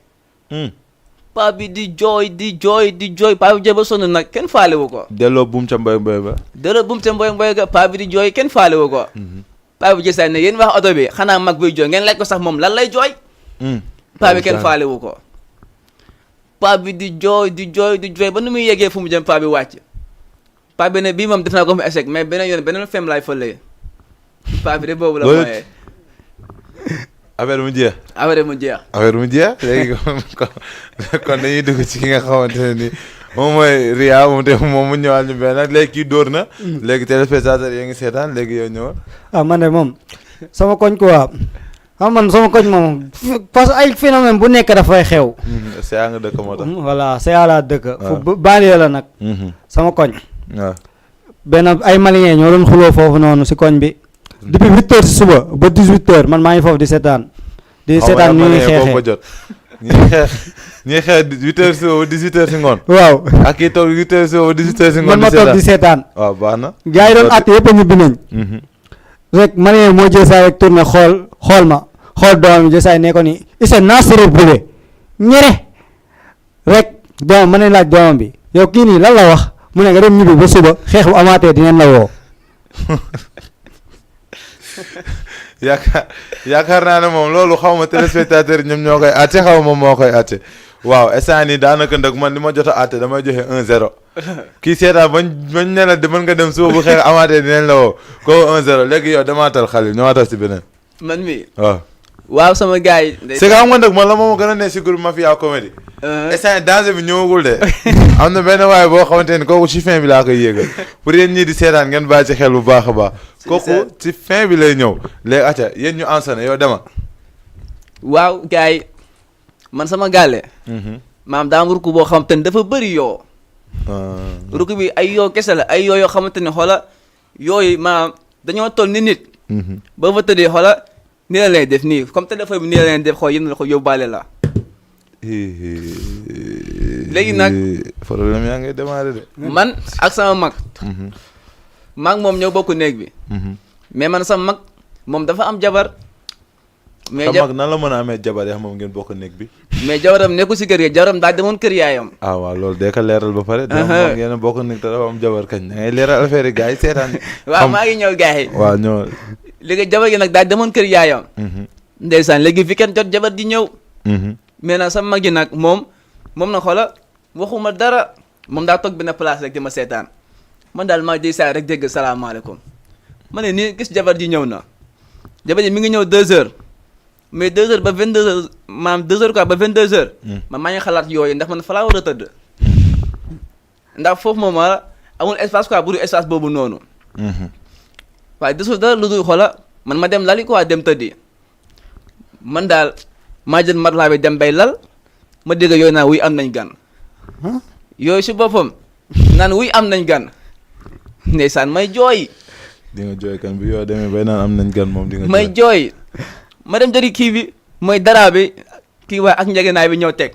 paa bi di jooy di jooy di jooy paa bi jooy ba sonn nag kenn faale wu ko. delloo buum ca mboy mboy ba. delloo buum ca mboy mboy ga paa bi di jooy kenn faale wu ko. paa bi gisaay ne yéen wax oto bi xanaa mag buy jooy ngeen laaj ko sax moom lan lay jooy. paa bi kenn faale wu ko. paa bi di jooy di jooy di jooy ba nu muy yeggee fu mu jëm paa bi wàcc. paa bi ne bii moom def naa ko mu échec mais beneen yoon beneen fem laay fëlee. paa bi de boobu la mooyee. affaire mu jeex. affaire mu jeex. affaire mu jeex léegi kon dañuy dugg ci ki nga xamante ne ni moom mooy Ria moom te moom mu ñëwaat ñu benn léegi kii dóor na. léegi téléspectateur yi ngi seetaan léegi yow ñëwal. ah man de moom sama koñ quoi xam man sama koñ moom parce que ay phénomène bu nekk dafay xew. c'est nga dëkk moo tax. voilà c'est à la dëkk. fu banlieue la nag. sama koñ. waaw benn ay maliens ñoo doon xuloo foofu noonu si koñ bi. depuis 8 heures si suba ba 18 heures man maa ngi foofu di seetaan. di seetaan ñu ngi xeexee ñuy xeex 8 heures si suba ba 18 heures si ngoon. waaw ak kii toog 8 heures si suba ba 18 heures si ngoon. man ma toog di seetaan. waaw baax na. gars yi doon àtte yëpp a ñibbi nañ. rek malien moo jël saa rek tourné xool ma xool doomam jël saa ne ko ni isa naasiri bule ñere rek doomam ma ne laaj doomam bi yow kii nii lan la wax mu ne nga dem ñibbi ba suba xeex bu amaatee dinañ la woo. yaakaar naa ne moom loolu xaw ma téléspectateur yi ñoom ñoo koy àtte xaw ma moo koy àtte waaw instant nii daanaka nag man li ma jot a àtte damay joxe 1-0 kii seetaan bañ ne la mën nga dem suba bu xeex amaatee dinañ la woo ko 1-0 léegi yow damaatal Khalil ñëwaatal si beneen. man mi waaw sama gars yi. c'est que xam nga nag man la moom gën a ne si groupe Mafia Comédie. instant danger bi ñëwagul de. am na benn waaye boo xamante ni kooku ci fin bi laa koy yéegal pour yéen ñii di seetaan ngeen bàyyi ci xel bu baax a baax. kooku ci fin bi lay ñëw léegi acca yéen ñu ensonné yow dema. waaw gars yi man sama gàlle. maam daa am rukk boo xamante ni dafa bëri yoo. rukk bi ay yoo kese la ay yoo xamante ni xoola yooyu maam dañoo toll ni nit. ba fa tëddee xoola nii la lay def nii comme téléphone bi nii la leen def xool yéen la ko yóbbaale la. léegi nag problème yaa ngi démarré de. man ak sama mag. maag moom ñoo bokk néeg bi. mais man sama mag moom dafa am jabar. mais sa mag nan la mën a amee jabar yaa moom ngeen bokk néeg bi. mais jabaram nekku si kër gi jabaram daa demoon kër yaayam. ah waaw loolu de ka leeral ba pare. dama moom ngeen bokk néeg te dafa am jabar kañ da ngay leeral affaire yi gars yi seetaan. waaw maa ngi ñëw gars yi. waaw ñëw. léegi jabar gi nag daa demoon kër yaayam. ndeysaan léegi fi kenn jot jabar di ñëw. mais nag sama mag yi nag moom na xoola waxuma dara moom daa toog benn place rek di ma seetaan man daal maa di saa rek dégg salaamaaleykum ma ne nii gis jabar ji ñëw na jabar ji mi ngi ñëw 2 heures mais 2 heures ba 22 heures maanaam 2 heures quoi ba 22 heures. man maa ngi xalaat yooyu ndax man fa laa war a tëdd. ndax foofu moom amul espace quoi bu dul espace boobu noonu. waaye desul dara lu dul xoola man ma dem lali quoi dem tëddi man daal maa jël matelas bi dem bay lal ma dégg yooyu naan wuy am nañ gan. yooyu si boppam naan wuy am nañ gan ndeysaan may jooy. di nga jooy kan bi yoo demee bay naan am nañ gan moom di nga may jooy ma dem jëli kii bi mooy dara bi kii waaye ak njegenaay bi ñëw teg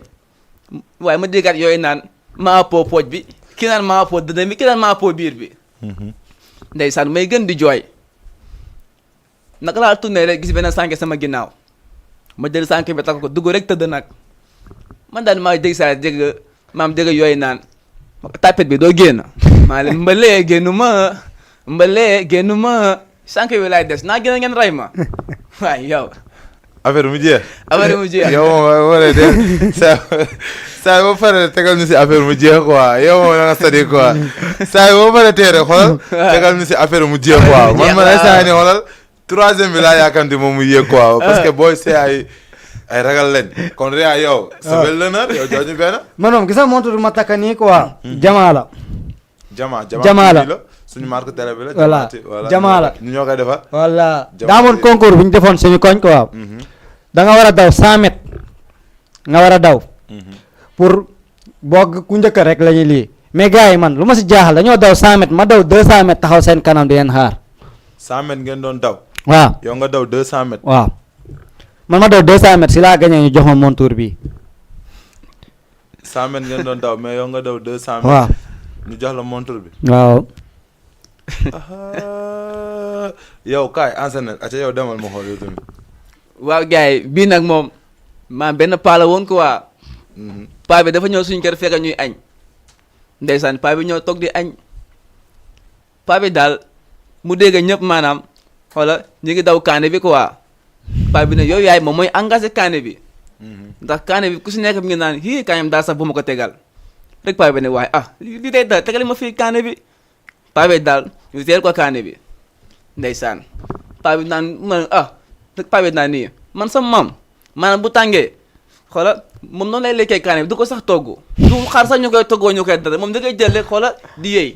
waaye ma déggaat yooyu naan maa po pooj bi ki naan maa po dënn bi ki naan maa po biir bi. ndeysaan may gën di jooy naka laa tourné rek gis benn sànke sama ginnaaw ma jël sànke bi takk ko dugg rek tëdd nag man daal maa dégg saa dégg maam dégg yooyu naan tapet bi doo génn maa leen mbalee génnu ma sànke bi laay des naa gën a ngeen rey ma waaye yow affaire mu jeex. affaire mu jeex yow moom wala de saa boo paree tegal ñu si affaire mu jeex quoi yow moom da nga sadi quoi saa boo paree tee rek xoolal tegal ñu si affaire mu jeex quoi man man ay saa ni xoolal troisième bi laa yaakamti moom mu yéeg quoi parce que booy see ay ragal lañ kon ria yow sa bel l'honneur yow jooju benn man moom gis nga montre ma takka nii quoi jamaa la jamaa la suñu marque télé bi la voilà jamaa la ñu ñoo koy defar voilà daa amoon concours bu ñu defoon suñu koñ quoi da nga war a daw 100 mètres nga war a daw pour boog ku njëkk rek la ñuy lii mais gars yi man lu ma si jaaxal dañoo daw 100 mètres ma daw 200 mètres taxaw seen kanam di leen xaar 100 mètres ngeen doon daw waaw yow nga daw 200 mètres waaw man ma daw 200 mètres si laa gañee ñu jox ma montour bi 100 mètres ngeen doon daw mais yow nga daw 200 mètres waaw ñu jox la montour bi waaw yow kaay enseigner aca yow demal ma xool yow tamit waaw gars yi bii nag moom maam benn paa la woon quoi paa bi dafa ñëw suñu kër fekk ñuy añ ndeysaan paa bi ñëw toog di añ paa bi daal mu dégg ñëpp maanaam xoola ñu ngi daw kaane bi quoi paa bi ne yow yaay moom mooy engagé kaane bi ndax kaane bi ku si nekk bi ngi naan hii kaanam daal sax bu ma ko tegal rek paa bi ne waaye li day daal tegali ma fii kaane bi paa bi daal ñu teel ko kaane bi ndeysaan paa bi naan man rek paa bi naan nii man sama maam maanaam bu tàngee xoola moom noonu lay lekkee kaane bi du ko sax togg du xaar sax ñu koy toggoo ñu koy dara moom da koy jël rek xoola di yëy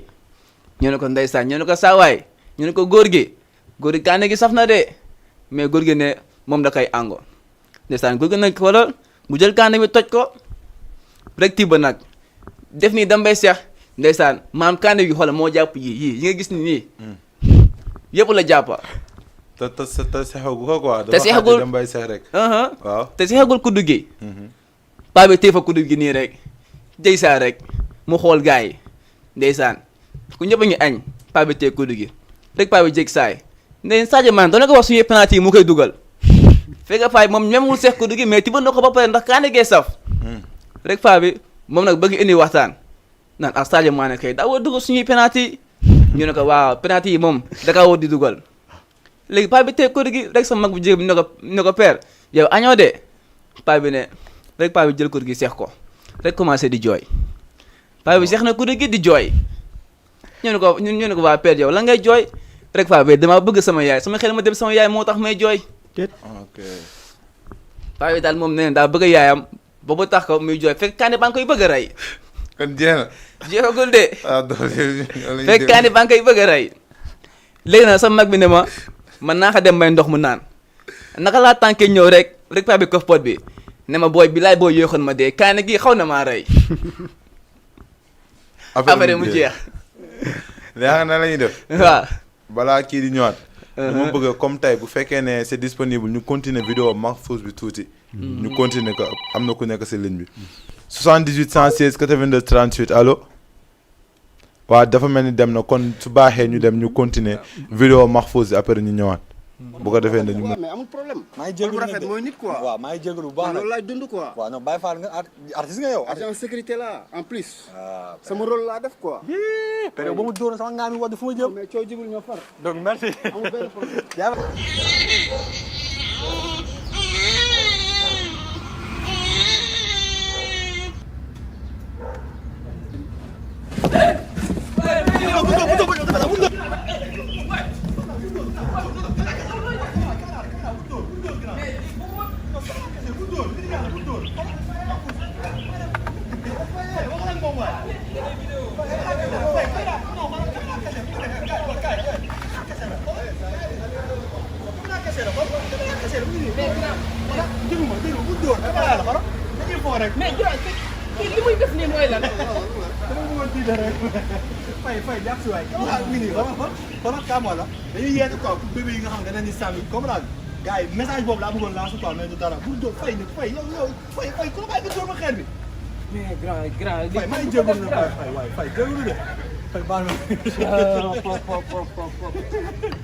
ñu ne ko ndeysaan ñu ne ko saawaay ñu ne ko góor gi kaane gi saf na de mais góor gi ne moom da koy àngo ndeysaan góor gi nag xoola mu jël kaane bi toj ko rek tibb nag def nii dambay seex ndeysaan maam kaane bi xoola moo jàpp yi nga gis ni nii yëpp la jàppa te seexagu ko quoi te seexagul dem bay seex rek waaw te seexagul kuddu gi paa bi téye fa kuddu gi nii rek ndeysaan rek mu xool gars yi ndeysaan ku ñëpp a ngi añ paa bi téye kuddu gi rek paa bi jég saay ne Sadio Mané doon na ko wax suñu penalty yi mu koy dugal fekk paa bi moom ñemewul seex kuddu gi mais tibbal na ko ba pare ndax kaane gee saf rek paa bi moom nag bëgg indi waxtaan naan Sadio Mané kay daa war a dugal suñuy penalty ñu ne ko waaw penalty yi moom da kaa war di dugal léegi paa bi tey kóor gi rek sama mag bu jigéen bi ne ko père yow añoo de paa bi ne rek paa bi jël kóor gi seex ko rek commencé di jooy paa bi seex na kóor gi di jooy ñu ne ko waa père yow la ngay jooy rek paa bi damaa bëgg sama yaay sama xel ma dem sama yaay moo tax may jooy ok paa bi daal moom nee na daa bëgg yaayam ba mu tax ko muy jooy fekk kaane baa ngi koy bëgg a rey kon jeex na jeexagul de fekk kaane baa ngi koy bëgg a rey léegi nag sama mag bi ne ma man naa xa dem may ndox mu naan naka laa tànkee ñëw rek paa bi kof pot bi ne ma booy bi laay booy yéexoon ma dee kaane gi xaw na maa rey affaire mu jeex léegi na la ñuy def waaw balaa kii di ñëwaat dama bëgg comme tey bu fekkee ne c'est disponible ñu continuer vidéo Mahfouz bi tuuti ñu continuer ko am na ku nekk si ligne bi 78 116 82 38 allo waaw dafa mel ni dem na kon su baaxee ñu dem ñu continuer vidéo Mahfouz bi après ñu ñëwaat bu ko defee dañu mën. mais amul problème. maa ngi jégalu rafet mooy nit quoi. waaw maa ngi jégalu bu baax nag loolu laay dund quoi. waaw non Baye Fall nga artiste nga yow. agent sécurité la en plus. sama rôle laa def quoi. période ba mu dóoroon sama ngaami wadd fu ma jëm. mais coow jibul ñoo far. donc merci. amul benn problème. dóor dama yàlla xoro dañuy foo rek mais kii li muy def nii mooy lan. dama bëggoon tiital rek fay jàpp si waay mi nii xama kaamoo la dañuy yeete quoi pour bébé yi nga xam ne dañ di sànni comprendre gars yi message boobu laa bëggoon lancer quoi mais du dara bu dóor fay yow fay ku la bàyyi nga dóor ma xeer bi mais grand fay maa ngi jégalu de fay jégalu de fay baal ma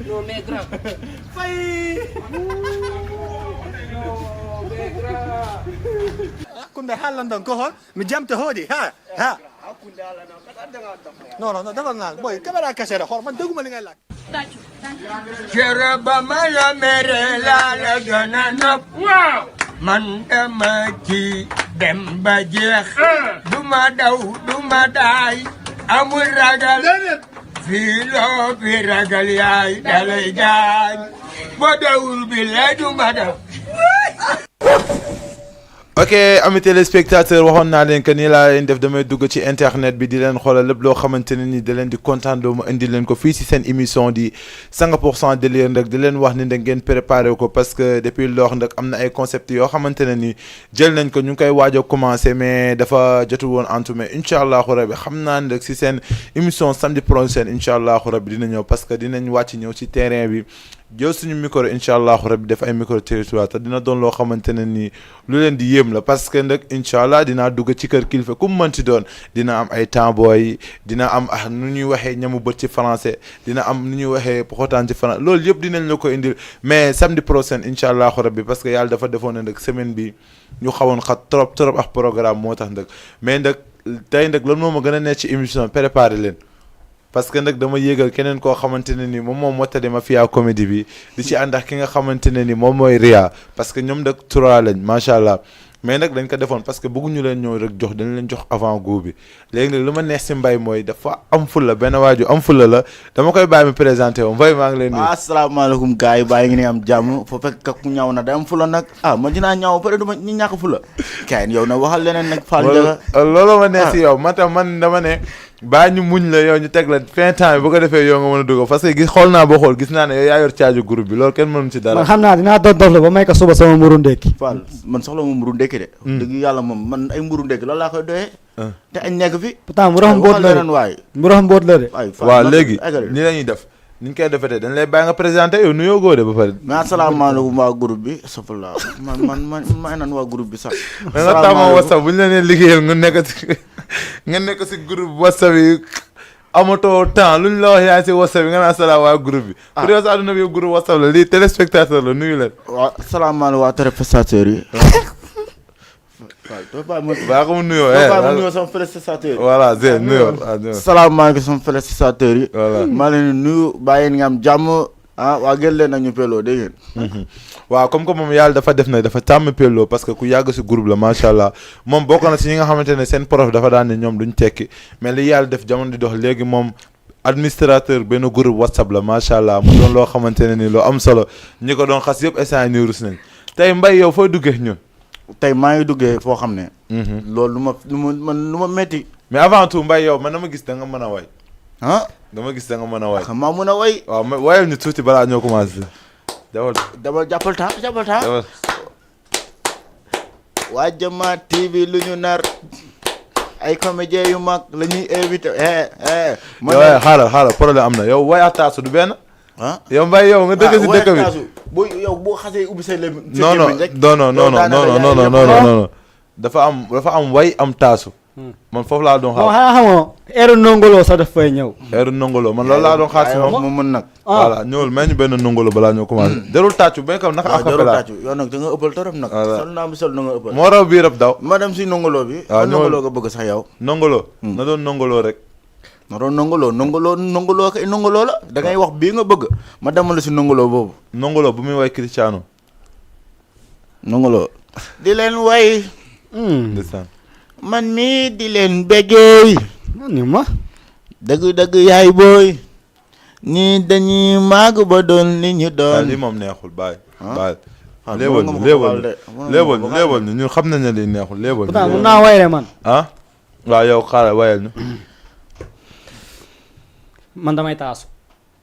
non mais grand fay kunde haallandan ko hon mi jamte hoodi ha non defal naa boy caméra cachée rek xool man dégguma li ngay laaj Cere ba ma la mere laa la gën a nopp waaw man dama ci dem ba jeex du ma daw du ma daay amul ragal fii loo fi ragal yaay dalay gaañ boo dawul bi lee du ma daw ok amis téléspectateurs waxoon naa leen que nii laa leen def damay dugg ci internet bi di leen xoolal lépp loo xamante ne ni da leen di kontaan doo ma indi leen ko fii si seen émission di 100% délire nag di leen wax ni da ngeen préparé ko parce que depuis lors nag am na ay concept yoo xamante ne ni jël nañ ko ñu ngi koy waaj a commencé mais dafa jotul woon antu mais incha allahu rabi xam naa ne rek si seen émission samedi prochain incha allahu rabi dina ñëw parce que dinañ wàcc ñëw ci terrain bi. jël suñu micro incha allahu rabbi def ay micro territoire te dina doon loo xamante ne nii lu leen di yéem la parce que nag incha allah dinaa dugg ci kër kilifa ku mu mënti doon dina am ay tambooy dina am nu ñuy waxee ñamu bët ci français dina am nu ñuy waxee poxotaan ci français loolu yëpp dinañ la ko indil mais samedi prochain incha allahu rabbi parce que yàlla dafa defoon ne nag semaine bi ñu xawoon xat trop ak programme moo tax nag mais nag tey nag lan moo ma gën a nekk ci émission préparé leen. parce que nag dama yéegal keneen koo xamante ne ni moom mottali ma fiyaa comédie bi di ci ànd ak ki nga xamante ne ni moom mooy Ria parce que ñoom nag trois lañ macha allah mais nag dañ ko defoon parce que bëgguñu leen ñëw rek jox dañ leen jox avant goût bi léegi nag lu ma neex si Mbaye mooy dafa am fulla benn waaju am fulla la dama koy bàyyi mi présenté wu Mbaye maa ngi leen nuyu. asalaamaaleykum gars yi bàyyi ngi ne am jàmm foo fekk ku ñaw na day am fulla nag ma dinaa ñaw pare du ma ñu ñàkk fulla kaay yow na waxal leneen nag Fall Ndiaga loolu ma neex si yow man tam man dama ne baa ñu muñ la yow ñu teg la fin temps bi bu ko defee yow nga mën a dugg parce que gis xool naa boo xool gis naa ne yow yaa yor caaju groupe bi loolu kenn mënu ci dara. man xam naa dinaa dof la ba may ko suba sama mburu ndékki. Fall man soxla ma mburu ndékki de. dëgg yàlla moom man ay mburu ndékki loolu laa koy doyee. te añ nekk fi. pourtant mu rox mbóot la de waay mu rox mbóot la de. waaw léegi nii la ñuy def ni ñu koy defee dañ lay bàyyi nga présenté yow nuyoo góode ba pare. mais asalaamaaleykum waa groupe bi safala man nan waa groupe bi sax. mais nga tàmmoo WhatsApp bu ñu la nee liggéeyal nga nekk si groupe WhatsApp yi amatoo temps luñ la wax yaa ngi si WhatsApp bi nga naan salaam waa groupe bi. pour yow sa àdduna bi yëpp groupe WhatsApp la lii téléspectateur la nuyu leen. waaw salaamaaleykum waa téléspectateurs yi. baa ko mu nuyoo ma nuyoo sama téléspectateurs yi. voilà Zé nuyoo. salaamaaleykum sama téléspectateurs yi. voilà maa leen di nuyu bàyyi nga am jàmm. waa gën leen nañu peloo dégg ngeen. waaw comme que moom yàlla dafa def na dafa tàmm peloo parce que ku yàgg si groupe la macha allah moom bokk na si ñi nga xamante ne seen prof dafa daan ne ñoom duñ tekki mais li yàlla def jamono di dox léegi moom administrateur benn groupe whatsapp la macha allah mu doon loo xamante ne ni loo am solo ñi ko doon xas yëpp instant nii rus nañ tey Mbaye yow fooy duggee ñun. tey maa ngi duggee foo xam ne. loolu lu ma métti. mais avant tout Mbaye yow man dama gis da nga mën a way. dama gis da nga mën a way. maa mën a way. waaw mais wayal ñu tuuti balaa ñoo commencé. dama jàppal temps. waa Jama TV lu ñu nar ay comédien yu mag la ñuy invité. yow xaaral problème am na yow way ak taasu du benn. yow Mbaye yow nga dëkk si dëkk bi. yow boo xasee ubbi say lem. non dafa am way am taasu. man foofu laa doon xaar. xanaa xamoo heure nongolo sax daf fay ñëw. heure nongolo man loolu laa doon xaar si moom. mu mën nag. voilà ñëwul may ñu benn nongolo balaa ñoo commencé. jarul tàccu ba kam naka acapella. yow nag da nga ëppal torop nag. sol naa sol na nga ëppal. moo raw bii rab daw. ma dem si nongolo bi. waaw nongolo nga bëgg sax yow. nongolo. na doon nongolo rek. na doon nongolo kay nongolo la da ngay wax bii nga bëgg ma demal la si nongolo boobu. nongolo bu muy way Cristiano. nongolo. di leen way. ndeysaan. man mii di leen béggee. ni ma. dëgg yaay booy. ñii dañuy màgg ba doon li ñu doon. lii moom neexul bàyyi. léebal ñu ñun xam nañ ne lii neexul léebal. pourtant mun naa way man. waaw yow xaaral wayal ñu. man damay taasu.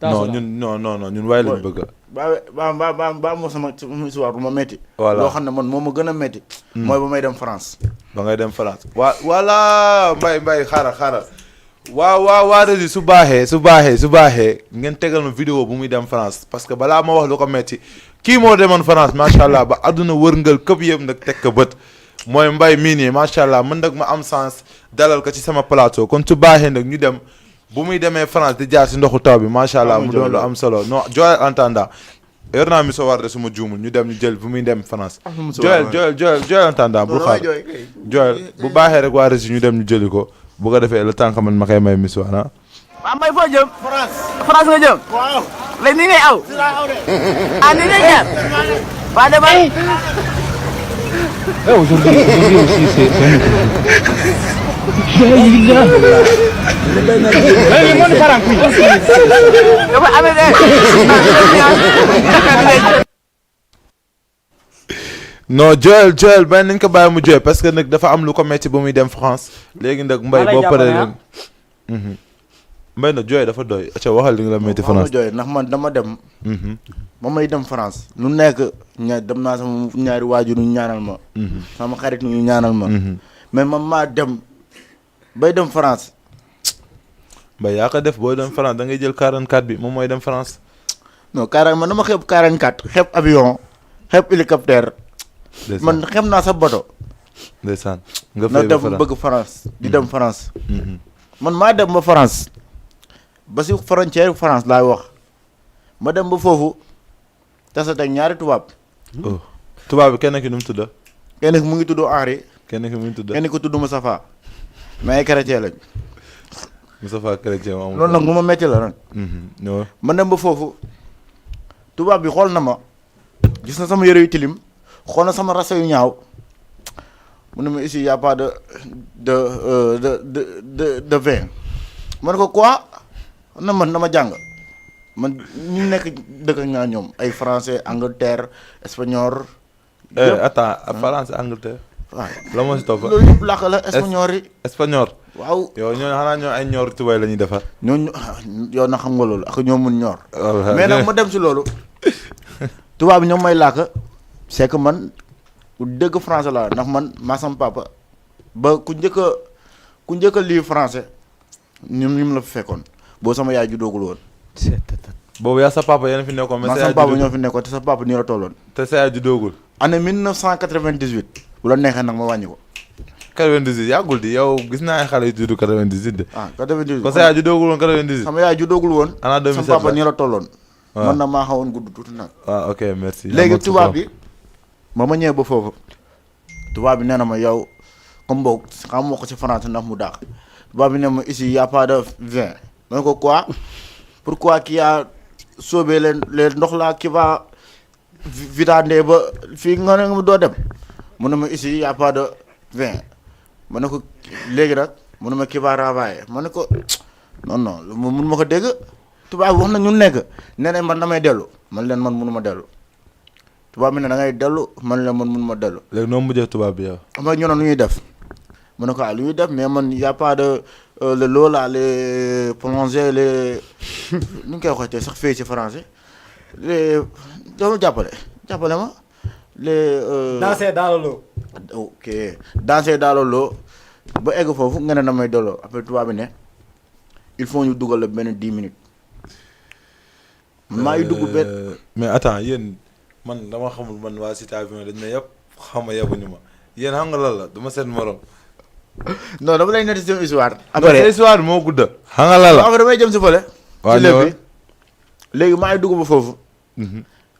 non ñun way lañ bëgg. ba moo sama histoire bu ma metti. voilà loo xam ne man moo ma gën a metti. mooy ba may dem France. ba ngay dem France voilà mbay xaaral waa Rési su baaxee ngeen tegal ma vidéo bu muy dem France parce que balaa ma wax lu ko metti kii moo demoon France macha allah ba àdduna wërngal këpp yëpp nag teg ko bët mooy mbay mii nii macha allah mën nag ma am sens dalal ko ci sama plateau kon su baaxee nag ñu dem bu muy demee France di jaar si ndoxu taw bi macha allah mu doon lu am solo non Joël Entanda yor naa mi so war de su ma juumul ñu dem ñu jël bu muy dem France. Joël Entanda bul xaar Joël bu baaxee rek waa Rési ñu dem ñu jëli ko bu ko defee le temps que man ma koy may miss waana. waaw mbay foo jëm. France nga jëm. waaw léegi ni ngay aw. ah ni ngay jaar. waa demal. Aujourd'hui aussi, c'est non Joël benn nañ ko bàyyi mu jooy parce que nag dafa am lu ko metti ba muy dem France léegi nag mbay boo paree nag mbay nag jooy dafa doy ca waxal li nga la metti France jooy ndax man dama dem ba may dem France lu nekk dem naa sama ñaari waajur ñu ñaanal ma sama xarit ñu ñaanal ma mais man maa dem bay dem France mbay yaa ko def booy dem France da ngay jël 44 bi moom mooy dem France non 40 man dama xeeb 44 xeeb avion xeeb hélicoptère man xem naa sa bato ndeysaan nga na dem bëgg France di dem France man maa dem ba France ba si frontière France laay wax ma dem ba foofu tasa teg ñaari tubaab tubaab bi kenn ki nu mu tudd kenn ki mu ngi tudd Henri kenn ki mu ngi tudd kenn ko tudd Moustapha mais ay chrétien lañ Moustapha chrétien moom loolu nag mu ma metti la nag ma dem ba foofu tubaab bi xool na ma gis na sama yëre yu tilim xool na sama rase yu ñaaw mu ne ma ici y a pas de vin ma ne ko quoi na ma jàng man ñu nekk dëkk ak ñaa ñoom ay français Angleterre espagnol attends français Angleterre waaw la moo si topp loolu yëpp làkk la espagnol yi espagnol waaw yow ñooñu xanaa ñoo ay ñoor tubay la ñuy defar ñooñu yow na xam nga loolu ak ñoo mun ñoor mais nag ma dem si loolu tubaab bi ñoom may làkk c'est que man ku dëgg français la ndax man maa sama papa ba ku njëkk a lii français ñum la fi fekkoon boo sama yaay juddoogul woon boobu yaa sa papa yéen fi nekkoon mais maa sama papa ñoo fi nekkoon te sa papa nii la tolloon te sa yaay juddoogul année 1998 bu la neexee nag ma wàññi ko 98 yàggul di yow gis naa ay xale yu juddu 98 de 98 kon sa yaay juddoogul woon 98 sama yaay juddoogul woon ana 2007 sama papa nii la tolloon man na maa xawoon gudd tuuti nag ok merci léegi tubaab bi ma ñëwee ba foofu tubaab bi nee na ma yow comme boog xam ma ko ci français ndax mu daax tubaab bi ne ma ici y a pas de vin ma ne ko quoi pourquoi qui a sauvé les ndox la qui va vidander ba fii nga ne doo dem mu ne ma ici y a pas de vin ma ne ko léegi nag mu ne ma qui va ravailler ma ne ko non mun ma ko dégg tubaab bi wax na ñun nekk nee nañ man damay dellu man leen man mënuma dellu tubaab bi ne da ngay dellu man leen man mënuma dellu léegi noonu mujjee tubaab bi yow xam nga ñu ne lu ñuy def mu ne ko lu ñuy def mais man y a pas de le lot là les plongées les nu ñu koy waxee sax fii ci français les dama jàppale ma les danser dans le lot ok danser dans le lot ba egg foofu nga ne damay delloo après tubaab bi ne il faut ñu dugal la benn 10 minutes maa ngi dugg benn mais attends yéen man dama xamul man waa Cité Avion dañ ne yëpp xam nga yebuñu ma yéen xam nga lan la du ma seen morom non dama lay netti seen histoire après histoire moo gudda xam nga lan la après damay jëm si fële waaw ci lépp bi léegi maa ngi dugg ba foofu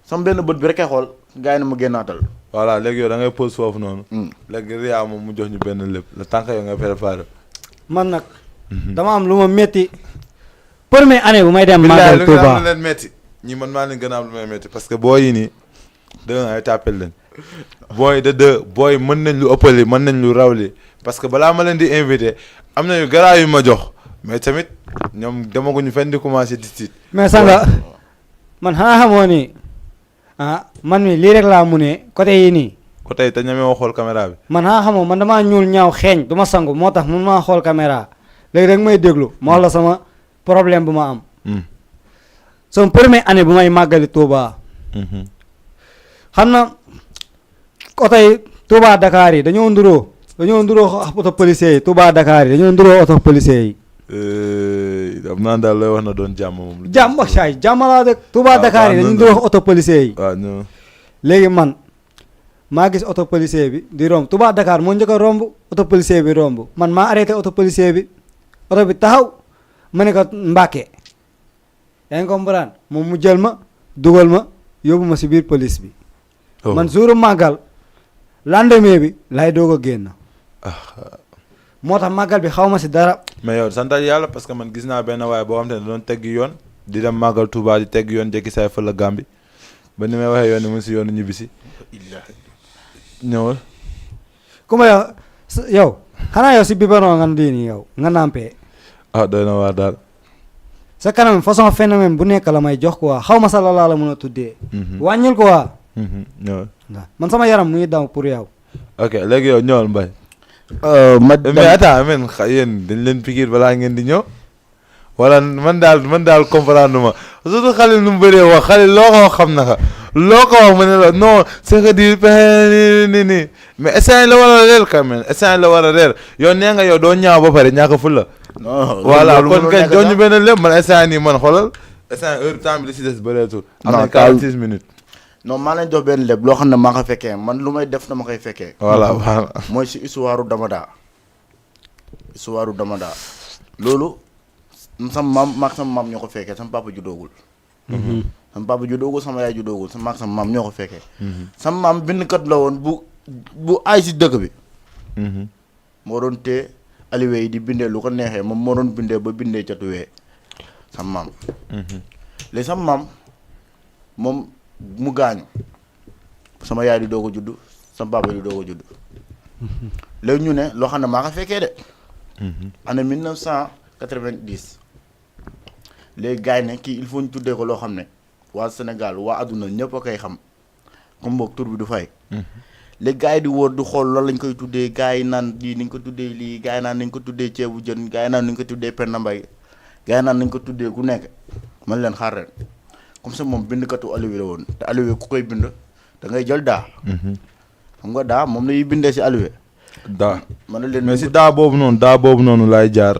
sama benn bët bi rek ay xool gars yi ne ma génnaatal voilà léegi yow da ngay pause foofu noonu léegi Ria moom mu jox ñu benn lépp le temps que yow nga préparé man nag dama am lu ma métti première année bu may dem Magal Touba leen métti ñi man maa leen gën a am lu may métti parce que boo yi nii dëgg nga ay tàppel leen booy booy mën nañ lu ëppali mën nañ lu rawli parce que balaa ma leen di invité am na yu garaa yu ma jox mais tamit ñoom demaguñu fenn di commencé di tiit mais sanga man xanaa xamoo ni man mi lii rek laa mu ne côté yi nii côté yi te ñamee ma xool caméra bi man xanaa xamoo man damaa ñuul ñaaw xeeñ du ma sangu moo tax mun maa xool caméra léegi rek may déglu ma wax la sama problème bu ma am sama première année bu may màggali Touba xam na oto yi Touba Dakar yi dañoo nduroo oto policier yi Touba Dakar yi dañoo nduroo oto policier yi. am naa daal lay wax na doon jàmm moom. jàmm wax saay jàmm laa dëkk. Touba Dakar yi dañu nduroo oto policier yi. waaw non. léegi man maa gis oto policier bi di romb Touba Dakar moo njëkk a romb oto policier bi romb man maa arrêté oto policier bi oto bi taxaw ma ne ko Mbàkke yaa ngi comprendre moom mu jël ma dugal ma yóbbu ma si biir police bi. man jouru màggal lendemain bi laay doog a génn. moo tax màggal bi xaw ma si dara. mais yow santal yàlla parce que man gis naa benn waaye boo xam te ne doon teggi yoon di dem màggal Touba di teggi yoon jekki saay fële Gàmbi ba ni may waxee yoon ni mu si yoonu ñibbisi ñëwal. ku ma yow xanaa yow si biberon nga di nii yow nga nampee. doy na waa daal. sa kanam façon phénomène bu nekk la may jox quoi xaw ma sa la laa la mën a tuddee. wàññil quoi. ñëwal. man sama yaram mu ngi daw pour yow. ok léegi yow ñëwal Mbaye. mais attends men yéen dañ leen pikiir balaa ngeen di ñëw wala man daal comprendre ma surtout xale nu mu bëree wax xale loo ko wax xam na ka loo ko wax ma ne la non c'est que di pexe nii mais instant la war a reer quand même instant la war a reer yow nee nga yow doo ñaaw ba pare ñaaka fulla non voilà kon kay doo ñu benn lépp man instant nii man xoolal instant heure temps bi li si des bëreetul. am na 46 minutes. non maa leen jox benn lépp loo xam ne maa ko fekkee man lu may def dama koy fekkee. voilà voilà. mooy si histoire Damada. loolu sama maam ñoo ko fekkee sama papa juddoogul. sama papa juddoogul sama yaay juddoogul sama maam ñoo ko fekkee. sama maam bindkat la woon bu aay si dëkk bi. moo doon tee aliwe yi di bindee lu ko neexee moom moo doon bindee ba bindee catuwee sama maam. léegi sama maam moom. mu gaañu sama yaay di doog a judd sama papa di doog a judd léegi ñu ne loo xam ne maa ko fekkee de. année 1990 léegi gars yi ne kii il faut ñu tuddee ko loo xam ne waa Sénégal waa adduna ñëpp a koy xam comme boog tur bi du fay. léegi gars yi di wóor du xool loolu lañ koy tuddee gars yi naan lii nañ ko tuddee lii gars yi naan nañ ko tuddee ceebu jën gars yi naan nañ ko tuddee Penda Mbaye gars yi naan nañ ko tuddee ku nekk man leen xaar ren. comme ça moom bindkatu aliwe la woon te aliwe ku koy bind da ngay jël daa. xam nga daa moom lay bindee si aliwe. daa man na leen mais si daa boobu noonu laay jaar.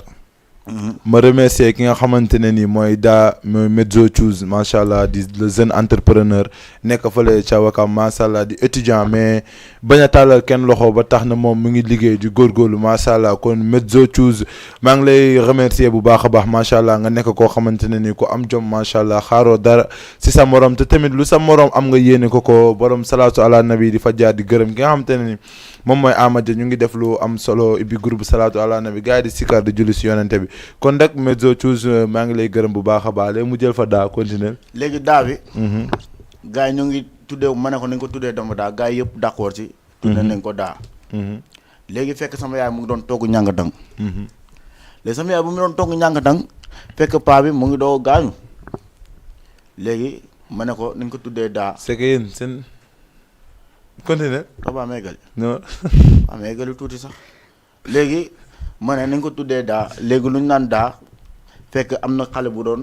ma remercier ki nga xamante ne nii mooy mooy Mezzo Choose macha allah di le jeune entrepreneur nekk fële ca Wakam macha allah di étudiant mais bañ a tàllal kenn loxo ba tax na moom mu ngi liggéey di góorgóorlu macha allah kon Mezzo Choose maa ngi lay remercier bu baax a baax macha allah nga nekk koo xamante ne nii ku am jom macha allah xaaroo dara si sa morom te tamit lu sa morom am nga yéene ko borom salaatu ala nabi di fa jaar di gërëm ki nga xamante ne nii moom mooy Amadia ñu ngi def lu am solo ibbi groupe salaatu ala nabi gars yi di sikar di julli si yonente bi kon rek Mezzo Choose maa ngi lay gërëm bu baax a baax léegi mu jël fa daa continuer léegi daa bi gars yi ñu ngi tuddee ma ne ko nañ ko tuddee dama daa gars yi yëpp d'accord ci tuddee nañ ko daa léegi fekk sama yaay mu ngi doon togg ñàngatang léegi sama yaay bu mu doon togg ñàngatang fekk paa bi mu ngi doo gaañu léegi ma ne ko nañ ko tuddee daa c'est que yéen seen continuer tax baa meegali non baa meegali tuuti sax léegi ma ne nañ ko tuddee daa léegi lu ñu naan daa fekk am na xale bu doon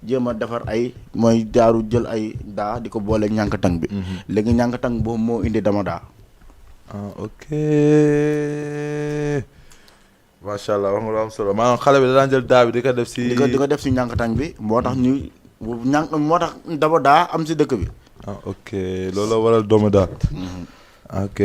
jéem a defar ay mooy jaaru jël ay daa di ko boole ñànkatang bi léegi ñànkatang boobu moo indi dama daa ok macha allah wax nga lu am solo maanaam xale bi da daan jël daa bi di ko def si di ko def si ñànkatang bi moo tax ñuy moo tax dama daa am si dëkk bi ok loolu waral doomu daa ok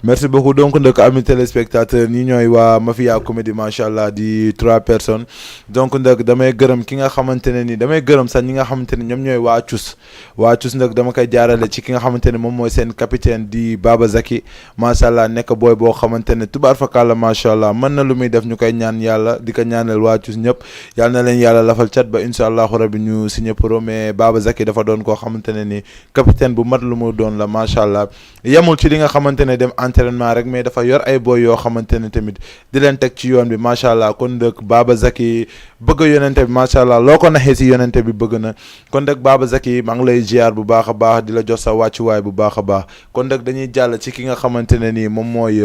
merci beaucoup donc ndëkk ami téléspectateur ñi ñooy waa Mafia Comédie macha allah di 3 personnes donc ndëkk damay gërëm ki nga xamante ne ni damay gërëm sax ñi nga xamante ne ñoom ñooy waa Cus ndëkk dama koy jaarale ci ki nga xamante ne moom mooy seen capitaine di Baba Zaki macha allah nekk booy boo xamante ne tubaar fakàlla macha allah mën na lu muy def ñu koy ñaan yàlla di ko ñaanal waa Cus ñëpp yàlla na leen yàlla lafal cat ba incha allahu rabi ñu signé pro mais Baba Zaki dafa doon koo xamante ne ni capitaine bu mat lu mu doon la macha allah yemul ci li nga xamante ne dem entraînement rek mais dafa yor ay boy yoo xamante ne tamit di leen teg ci yoon bi macha allah kon dëkk Baba Zaki bëgg yonente bi macha allah loo ko naxee si yonente bi bëgg na kon dëkk Baba Zaki maa ngi lay ziar bu baax a baax di la jox sa wàccuwaay bu baax a baax kon dëkk dañuy jàll ci ki nga xamante ne nii moom mooy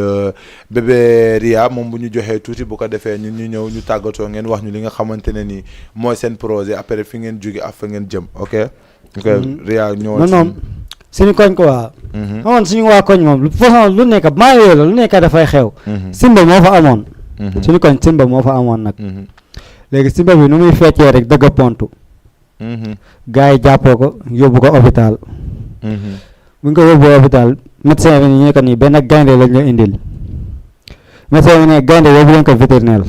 bébé Ria moom bu ñu joxee tuuti bu ko defee ñun ñu ñëw ñu tàggatoo ngeen wax ñu li nga xamante ne nii mooy seen projet après fi ngeen jóge ak fa ngeen jëm ok ok Ria ñëw man moom suñu koñ quoi. xamoon suñu waa koñ moom façon lu nekk maa yooyu la lu nekk dafay xew. Simba moo fa amoon. suñu koñ Simba moo fa amoon nag. léegi Simba bi nu muy feccee rek dëgg pontu. gars yi jàppoo ko yóbbu ko hôpital. bu ñu ko yóbbu hôpital médecin bi ni ñu ko nii benn gaynde lañ la indil. médecin bi ne gaynde yóbbu leen ko vétérinaire.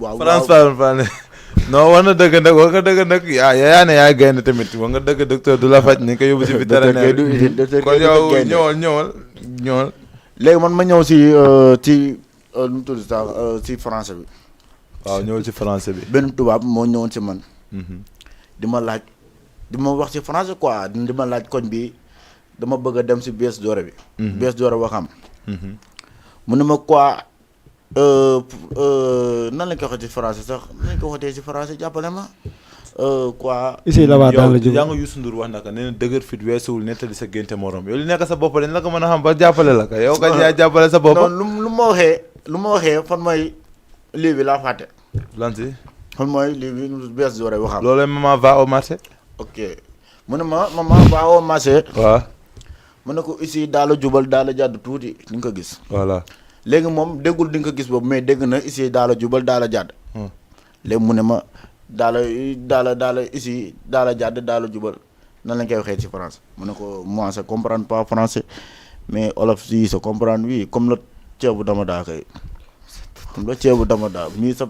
waaw France Fall non war na dëgg nag war nga dëgg nag yaa ne yaa gaynde tamit war nga dëgg docteur du la faj ni ko yóbbu si vétérinaire kon yow ñëwal léegi man ma ñëw si nu mu tudd sax si français bi. waaw ñëwal si français bi. benn tubaab moo ñëwoon si man. di ma laaj di ma wax si français quoi di ma laaj koñ bi dama bëgg a dem si bees doore bi. bees doore waxam. mu ne ma quoi nan lañ ko waxee si français sax nan lañ ko waxee si français jàppale ma quoi. ici là-bas dans le Diouf yaa nga Youssou Ndour wax naka nee na dëgër fit weesuwul nettali sa génte morom yow li nekk sa bopp dañ la ko mën a xam ba jàppale la ka yow kañ yaa jàppale sa bopp. non lu ma waxee fan mooy lii bi laa fàtte. lan si. fan mooy lii bi bees doore waxam. loolu maman va au marché. ok mu ne ma maman va au marché. waaw. mu ne ko ici daala jubal daala jàdd tuuti di nga ko gis. voilà. léegi moom déggul di nga ko gis boobu mais dégg na ici daala jubal daala jàdd. léegi mu ne ma daala ici daala jàdd daala jubal nan lañ koy waxee ci français mu ne ko moi je comprends pas français mais olof si se comprendre oui comme la ceebu dama daa kay comme la ceebu dama daa mii sa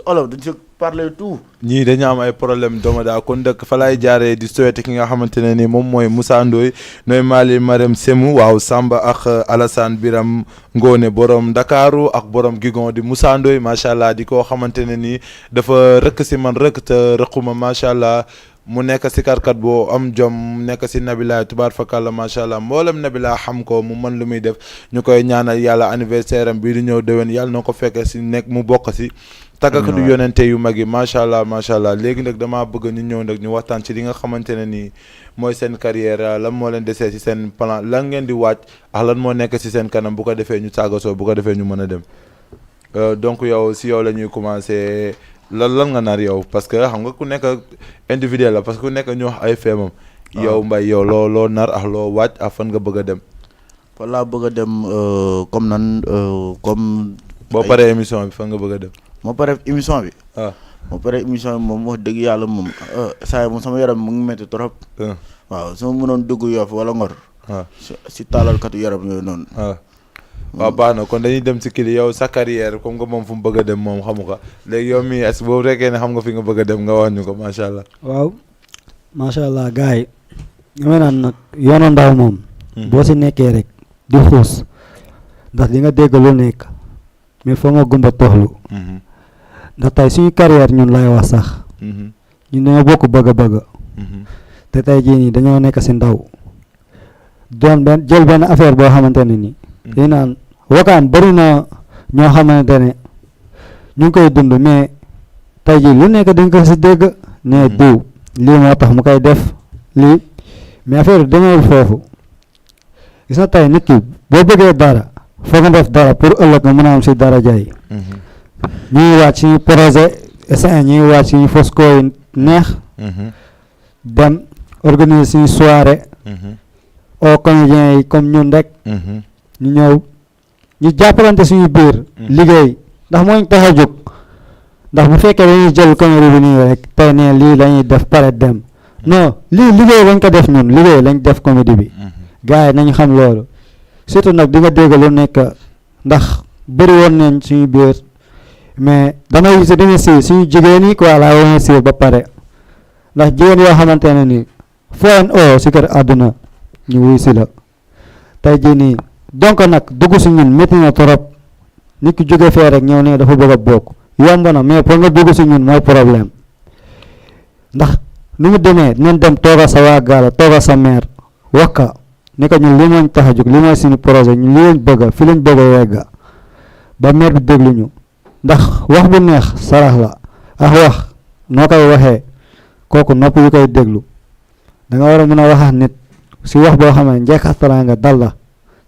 olof dañ si parler tout. ñii dañu am ay problème doomu daa kon dëkk fa laay jaaree di souhaiter ki nga xamante ne ni moom mooy Moussa Ndoye nooy Mali Marème Semou waaw Samba ak Alassane Biram Ngone borom Ndakaaru ak borom Gigon di Moussa Ndoye macha allah di koo xamante ne ni dafa rëkk si man rëkk te rëquma macha allah mu nekk si karkat boo am jom nekk si Nabila tubaar fakàlla macha allah mboolem Nabila xam ko mu mën lu muy def ñu koy ñaanal yàlla anniversaire am bii di ñëw déwén yàlla na ko fekk si nekk mu bokk si. tàggatu yonente yu mag yi macha allah léegi nag damaa bëgg ñu ñëw nag ñu waxtaan ci li nga xamante ne nii mooy seen carrière lan moo leen desee ci seen plan lan ngeen di waaj ak lan moo nekk ci seen kanam bu ko defee ñu tàggatoo bu ko defee ñu mën a dem donc yow si yow la ñuy commencer lan nga nar yow parce que xam nga ku nekk individuel la parce que ku nekk ñu wax ay feemam. yow Mbaye yow loo nar ak loo waaj ak fan nga bëgg a dem. fan laa bëgg a dem comme nan comme. boo paree émission bi fan nga bëgg a dem. moo pare émission bi. waaw moo pare émission bi moom wax dëgg yàlla moom saa yi moom sama yaram mu ngi métti trop. waaw su ma mënoon dugg Yoff wala Ngor. waaw si taalalkatu yaram yooyu noonu. waaw baax na kon dañuy dem si kili yow sa carrière comme que moom fu mu bëgg a dem moom xamu ko léegi yow mii est-ce que boobu rekkee ne xam nga fi nga bëgg a dem nga wax ñu ko macha allah. waaw macha allah gars yi. ñu may naan nag yoonu ndaw moom. boo si nekkee rek di xuus ndax di nga dégg lu nekk mais foo nga gumba toxlu. ndax tey suñu carrière ñun lay wax sax. ñun dañoo bokk bëgg-bëgg. te tey jii nii dañoo nekk si ndaw. doon jël benn affaire boo xamante ne nii. dañu naan Wakaam bëri na ñoo xamante ne ñu ngi koy dund mais tey jii lu nekk dañ ko si dégg ne diw lii moo tax mu koy def lii mais affaire bi demeewul foofu gis na tey nit ki boo bëggee dara foog nga def dara pour ëllëg nga mën a am si dara jaay. ñu ngi waat suñu projet SN ñu ngi waat suñu Fosco yi neex. dem organiser suñu soirée. aux comédiens yi comme ñun rek. ñu ñëw ñu jàppalante suñu biir. liggéey ndax moo ñu tax a jóg ndax bu fekkee dañuy jël comédie bi nii rek tey ne lii la ñuy def pare dem non lii liggéey lañ ko def ñun liggéey lañ def comédie bi. gars yi nañu xam loolu surtout nag di nga dégg lu nekk ndax bëri woon nañ suñu biir. mais damay si remercier suñu jigéen yi quoi laa remercier ba pare ndax jigéen yoo xamante ne ni foo si kër àdduna ñu wuy si la tey jii nii donc nag dugg si ñun métti na trop nit ki jóge fee rek ñëw ne dafa bëgg a bokk yomb na mais pour nga dugg si ñun mooy problème ndax nu mu demee dinañ dem tooga sa waa gaala tooga sa mère wakka ne ko ñun lii mooñ tax a jóg lii mooy suñu projet ñun lii lañ bëgg fi lañ bëgg a wegga ba mère bi déglu ñu ndax wax bu neex sarax la ak wax noo koy waxee kooku nopp yu koy déglu da nga war a mën a wax ak nit si wax boo xam ne njëkk teraanga dal la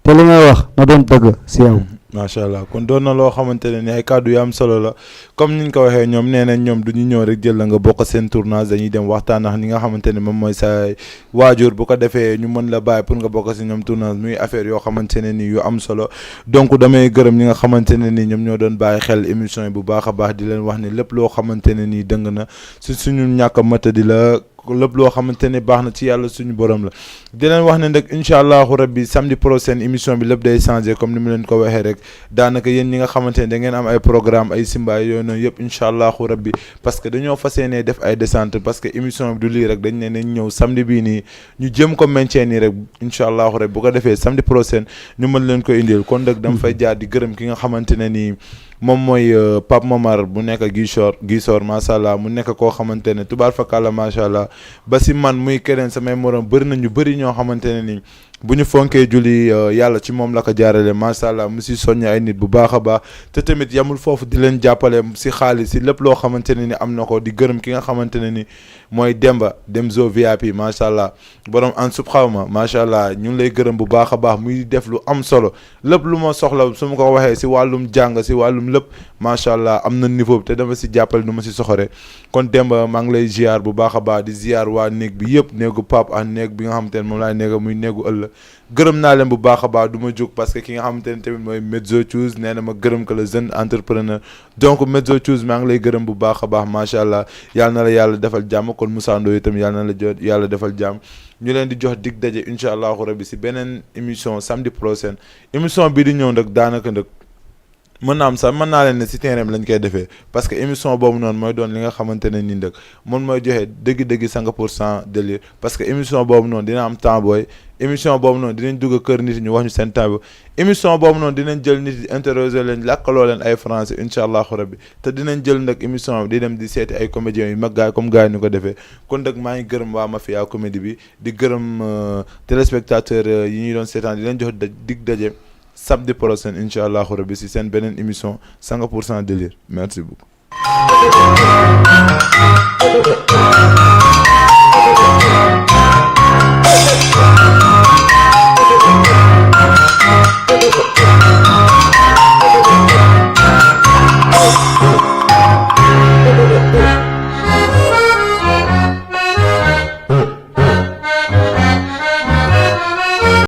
te li ngay wax na doon dëgg si yow macha allah kon doon na loo xamante ne ni ay kàddu yu am solo la comme niñ ko waxee ñoom nee nañ ñoom du ñu ñëw rek jël la nga bokk seen tournage dañuy dem waxtaan ak ñi nga xamante ne moom mooy sa waajur bu ko defee ñu mën la bàyyi pour nga bokk si ñoom tournage muy affaire yoo xamante ne ni yu am solo donc damay gërëm ñi nga xamante ne ni ñoom ñoo doon bàyyi xel émission yi bu baax a baax di leen wax ni lépp loo xamante ne ni dëng na suñu ñàkk a mata di la lépp loo xamante ne baax na ci yàlla suñu borom la di leen wax ne nag incha allahu rabbi samedi prochain émission bi lépp day changé comme ni mu leen ko waxee rek daanaka yéen ñi nga xamante ne da ngeen am ay programme ay simbaay yooyu noonu yëpp incha allahu rabbi parce que dañoo fas yéene def ay descente parce que émission bi du lii rek dañ ne nañ ñëw samedi bii nii ñu jëm ko maintien nii rek incha allahu rabbi bu ko defee samedi prochain ñu mën leen ko indil kon nag dama fay jaar di gërëm ki nga xamante ne nii moom mooy Pape Momar bu nekk Gisor macha allah mu nekk koo xamante ne tubaar fakàlla macha allah ba si man muy keneen samay morom bëri na ñu bëri ñoo xamante ne ni bu ñu fonkee julli yàlla ci moom la ko jaarale macha allah mu si soññ ay nit bu baax a baax te tamit yamul foofu di leen jàppale si xaalis si lépp loo xamante ne ni am na ko di gërëm ki nga xamante ne ni mooy Demzo VIP macha allah borom an sub xaw ma macha allah ñu ngi lay gërëm bu baax a baax muy def lu am solo lépp lu ma soxla su ma ko waxee si wàllum jàng si wàllum lépp macha allah am na niveau bi te dama si jàppale nu ma si soxore kon Demba maa ngi lay ziar bu baax a baax di ziar waa néeg bi yëpp néegu Pape ak néeg bi nga xamante ne moom laay néega muy néegu ëllëg gërëm naa leen bu baax a baax du ma jóg parce que ki nga xamante ne tamit mooy Medzo Choose nee na ma gërëm ko le jeune entrepreneur donc Medzo Choose maa ngi lay gërëm bu baax a baax macha allah yàlla na la yàlla defal jàmm kon Moussa Ndoye itam yàlla na la jot yàlla defal jàmm ñu leen di jox dig daje incha allahu rabbi si beneen émission samedi prochain émission bii di ñëw nag daanaka nag mën naa am sax mën naa leen ne si terrain bi lañ koy defee parce que émission boobu noonu mooy doon li nga xamante ne nii nag man mooy joxe dëgg-dëgg 100% délire parce que émission boobu noonu dina am temps booy émission boobu noonu dinañ dugg kër nit ñu wax ñu seen temps bi émission boobu noonu dinañ jël nit yi interroger leen làkkaloo leen ay français incha allahu rabbi te dinañ jël nag émission bi di dem di seeti ay comédiens yu mag gaay comme gars yi ñu ko defee kon nag maa ngi gërëm waa Mafia comédie bi di gërëm téléspectateurs yi ñuy doon seetaan di leen jox dig daje samedi prochain incha allahu rabbi si seen beneen émission 100% délire merci beaucoup